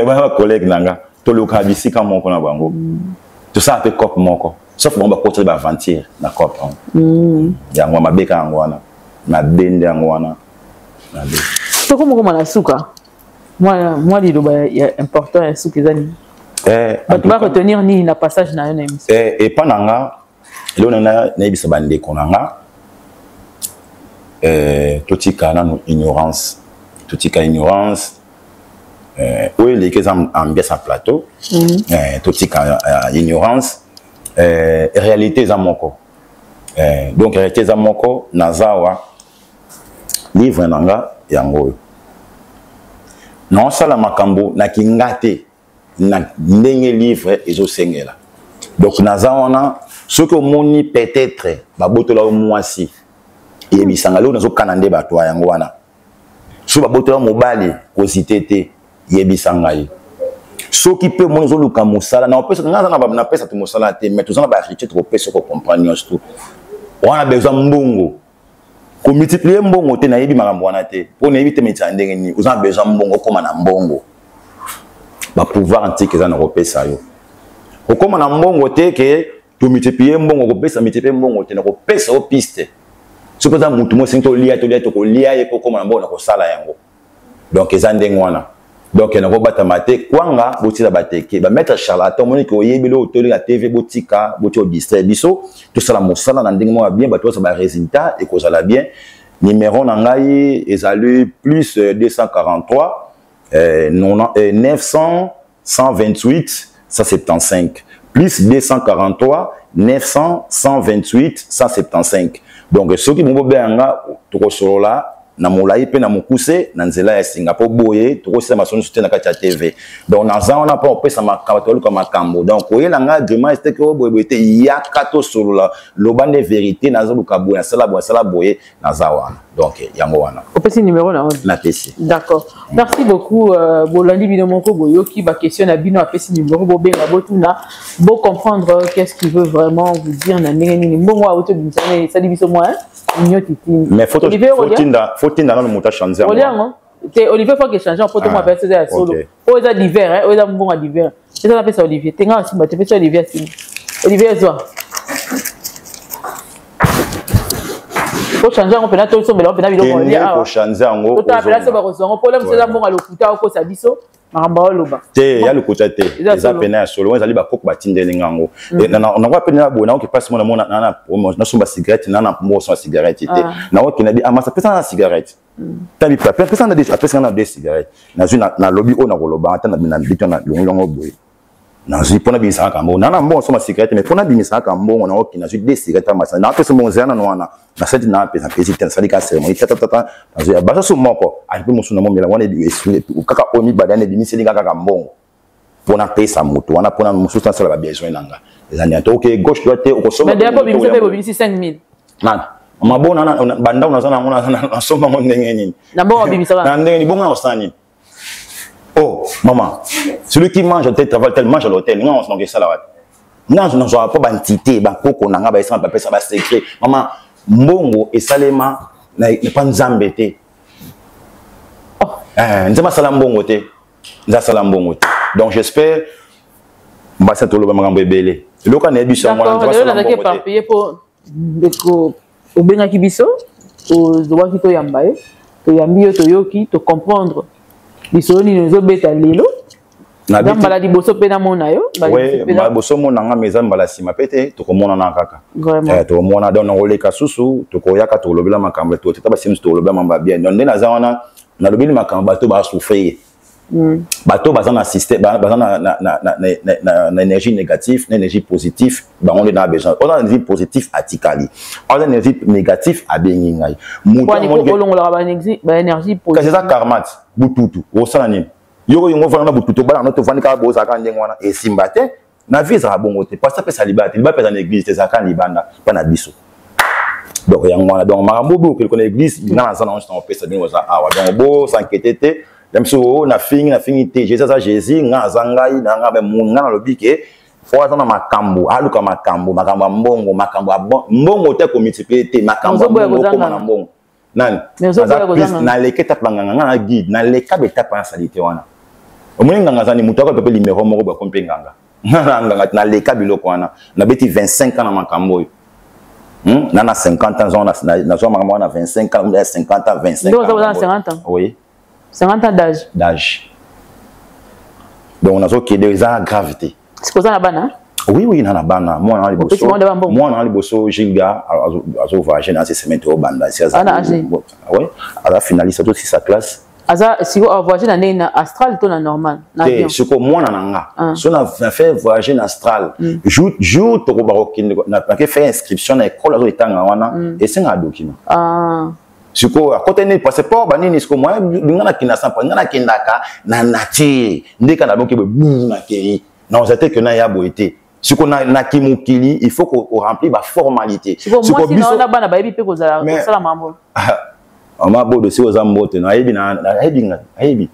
ba collègue nanga to le ka bisika moko na bango to ça pe cop moko sauf bon ba côté ba aventure na cop ya ngwa mabeka ngwana na bende ngwana na be to ko moko na suka moi liloba ya important ya suka ezani tu vas retenir ni na passage na yo et pananga lo na bisa bande konanga totika na ignorance oui les gens en bien sa plateau tout ce ignorance réalité za moko donc réalité za moko nazawa livre nanga yango non sala makambo na kingate na ndenge livre ezo sengela donc nazawana ce que moni peut-être babotola mwasi et bisangalo nazo kanande bato yango wana so babotola mobali kozitete yebisangai so qui peut mon zoluka musala na opesa na pesa tu musala te mais tous on ba hérité trop pesa ko comprendre tout on a besoin mbongo ko multiplier mbongo te na yebi makambo wana te pour na yebi te metandenge ni on a besoin mbongo comme na mbongo ba pouvoir antique za na opesa yo ko comme na mbongo te ke tu multiplier mbongo ko pesa multiplier mbongo te na ko pesa au piste so ko za mutu mo sento lia to ko lia ye ko comme na mbongo na ko sala yango donc ezandenge wana donc il y a un batamate kwanga botila bateke ba mettre charlatan moni ko yebelo otoli la TV botika botio distribution tout ça la mosala na ndenge mo bien bato ça ba résultat et ko ça la bien numéro na ngai ezali plus 243 900 128 175 plus 243 900 128 175 donc ceux qui m'ont benga to ko solola na molai pe na mukuse na nzela ya Singapore boye to ko sema masoni soutien na kati ya TV donc naza on a pas opesa makambo ko makambo donc oyela nga vraiment c'était que boye te ya kato solola lobande vérité naza lukabu na sala boye naza wana donc yango wana opesi numéro na on na pesi d'accord merci beaucoup bolandi bino moko boyoki ba question na bino apesi numéro bo benga botuna bo comprendre qu'est-ce qu'il veut vraiment vous dire na nini mbongo auto bimisane ça diviso moi mais faut dans le montage changer Olivier faut que change en photo moi verser ça solo o za d'hiver hein o za mbongo d'hiver c'est ça appelle ça Olivier tenga aussi ba te fait Olivier Olivier zo faut changer on peut na to so mais on peut na bilo faut changer en haut to ta place ba restaurant pour l'homme c'est ça mbongo lokuta ko sa biso maramba loba te ya lokuta te eza pena solo on zali ba koko batindeli ngango na kwa pena bona on passe mona na somba cigarette na mo so cigarette te na wa kina di amasa pesa na cigarette tabi pesa na des cigarettes na lobby on na koloba ata na biton na longo boy na zi pona bimisa kambo na mo so cigarette mais pona bimisa kambo na okina zi des cigarettes amasa na pesa mo zana no na seti na pesa pesi sali ka cérémonie tata na zi ba so moko alipe mo so na mo mela wana di kaka omi badane bimisi linga kaka mbongo pona pesa moto wana pona mo so sala ba besoin nanga ezania to ke gauche droite o ko so mais d'abord bimisi 5000 nana mabona na banda unazana na soma mo ndenge nini na bongo bimisa na ndenge ni bonga osani. Oh, maman, celui qui mange au tel mange à l'hôtel. Non, on se ça là. Non, je n'en pas d'entité, bakoko nanga ba ça ba secret. Maman, mbongo et salema n'est pas nzambete. Oh, nzama salambongo te. Nza salambongo te. Donc j'espère mbasa tolo ba makambo ebele. Loka na ebiso mwana nzama salambongo te. D'accord, payer pour deko obenga kibiso, o doa ki to yambaye, to yambi to yoki to comprendre. Bisoni nous obéta lelo. Na mbala di boso pena mona yo. Oui, ba boso mona nga meza mbala sima pete to komona na kaka. To mona don ngole kasusu to ko yaka to lobela makambo to tata basim to lobela mamba bien. Donc ndena zawana na lobeli makambo bato ba souffrir. Bato bazana système bazana na énergie négative, na énergie positive, ba on est dans besoin. On a énergie positive atikali. On a énergie négative a bengi ngai. Muta mon ba énergie positive. C'est ça karmat bututu. O sala ni. Yo yo ngofana bututu ba na to vani ka boza ka ndenge wana e simbate na vie za bongo te. Parce que ça libate, libate dans l'église te zaka libanda pa na biso. Donc yango wana donc marambo bo que l'église na za na on s'en fait ça bien ça ah donc bo s'inquiéter même si on a fini te Jésus ça Jésus nga zangai na nga be munga na lobike faut attendre makambo aluka makambo mbongo makambo mbongo te ko multiplier te makambo mbongo ko na mbongo nani na leketa panganga na guide na leka beta pa salite wana omuninga ngazani mutu ko pepe numéro moko ba kompenganga na leka biloko wana na beti 25 ans na makambo yo na 50 ans na zo makambo na 25 ans 50 ans 25 ans donc ça 50 ans oui 50 ans d'âge. Donc on a qui des gravité. C'est quoi ça la bana? Oui, na bana. Moi on a les bosso Gilga azo va gêner ces semaines au banda. Oui. Oui, à la finaliste aussi sa classe. Si vous voyagez dans astral, tout est normal. C'est comme moi, si on a fait voyager en astral, jour tu as fait inscription à l'école, et c'est un document. C'est quoi? Quand on est passeport, banini ce que moi, n'ana kina sampa, n'ana kinaka, n'anachi, n'eka na bonke bou na kiri. Non, c'était que na ya boité. Ce qu'on a na kimukili, il faut qu'on remplisse la formalité. C'est quoi? Moi, si on a bana baby pe ko zala, ko sala mambo. Ama bodo si ozambote na yebi na yebi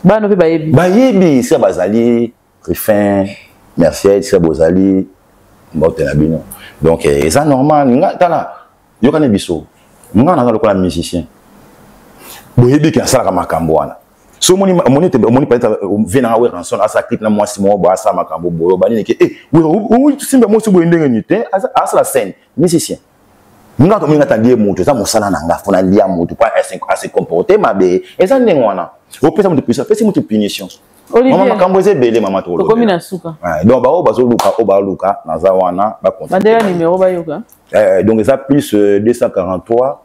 bano pe bayebi si bazali refin merci si bozali mbote na bino donc c'est normal nga tala yokane biso nga na lokola musicien boyebi ki asala makambo wana so moni peut-être vena we ranson asa clip na mwasi mo ba asa makambo boyo bani ke we simba mo so boyendenge ni te asa la scène musicien. Nous avons dit que nous avons dit que se comporter mabe eza ndengwana opesa mutu pisa pesa mutu punition Olivier maman kamboze belé maman to ko mina suka donc ba bazo luka na zawana ba bandela numéro ba yoka donc ça plus 243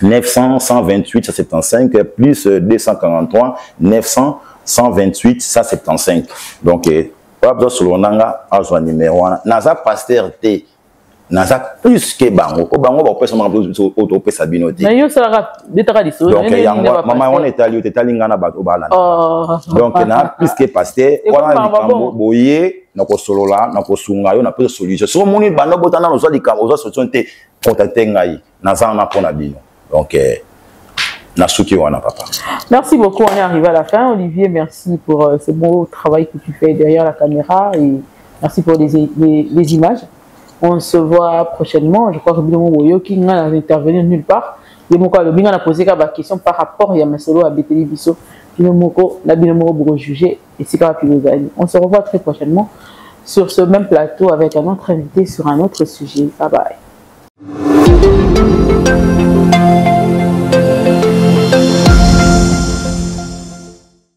900 128 175 plus 243 900 128 175 donc pas besoin sur l'onanga azwa numéro naza pasteur T naza plus que bango ko bango ba pesa mama auto pesa binote na yo sala detaka diso donc maman on est allé ngana ba to bala donc na plus que pasteur wana likambo boye na ko solola na ko sunga yo na pesa solution so moni bando botana no zo likambo zo solution te contacter ngai naza na pona bino donc Nasuki wana papa. Merci beaucoup, on est arrivé à la fin. Olivier, merci pour ce beau travail que tu fais derrière la caméra et merci pour les images. On se voit prochainement. Je crois que Bino Moyoki n'a intervenu nulle part. Bino a posé la question par rapport à Masolo à Beteli Bisso. Bino Moko, la Bino Moko pour juger et c'est pas plus. On se revoit très prochainement sur ce même plateau avec un autre invité sur un autre sujet. Bye bye.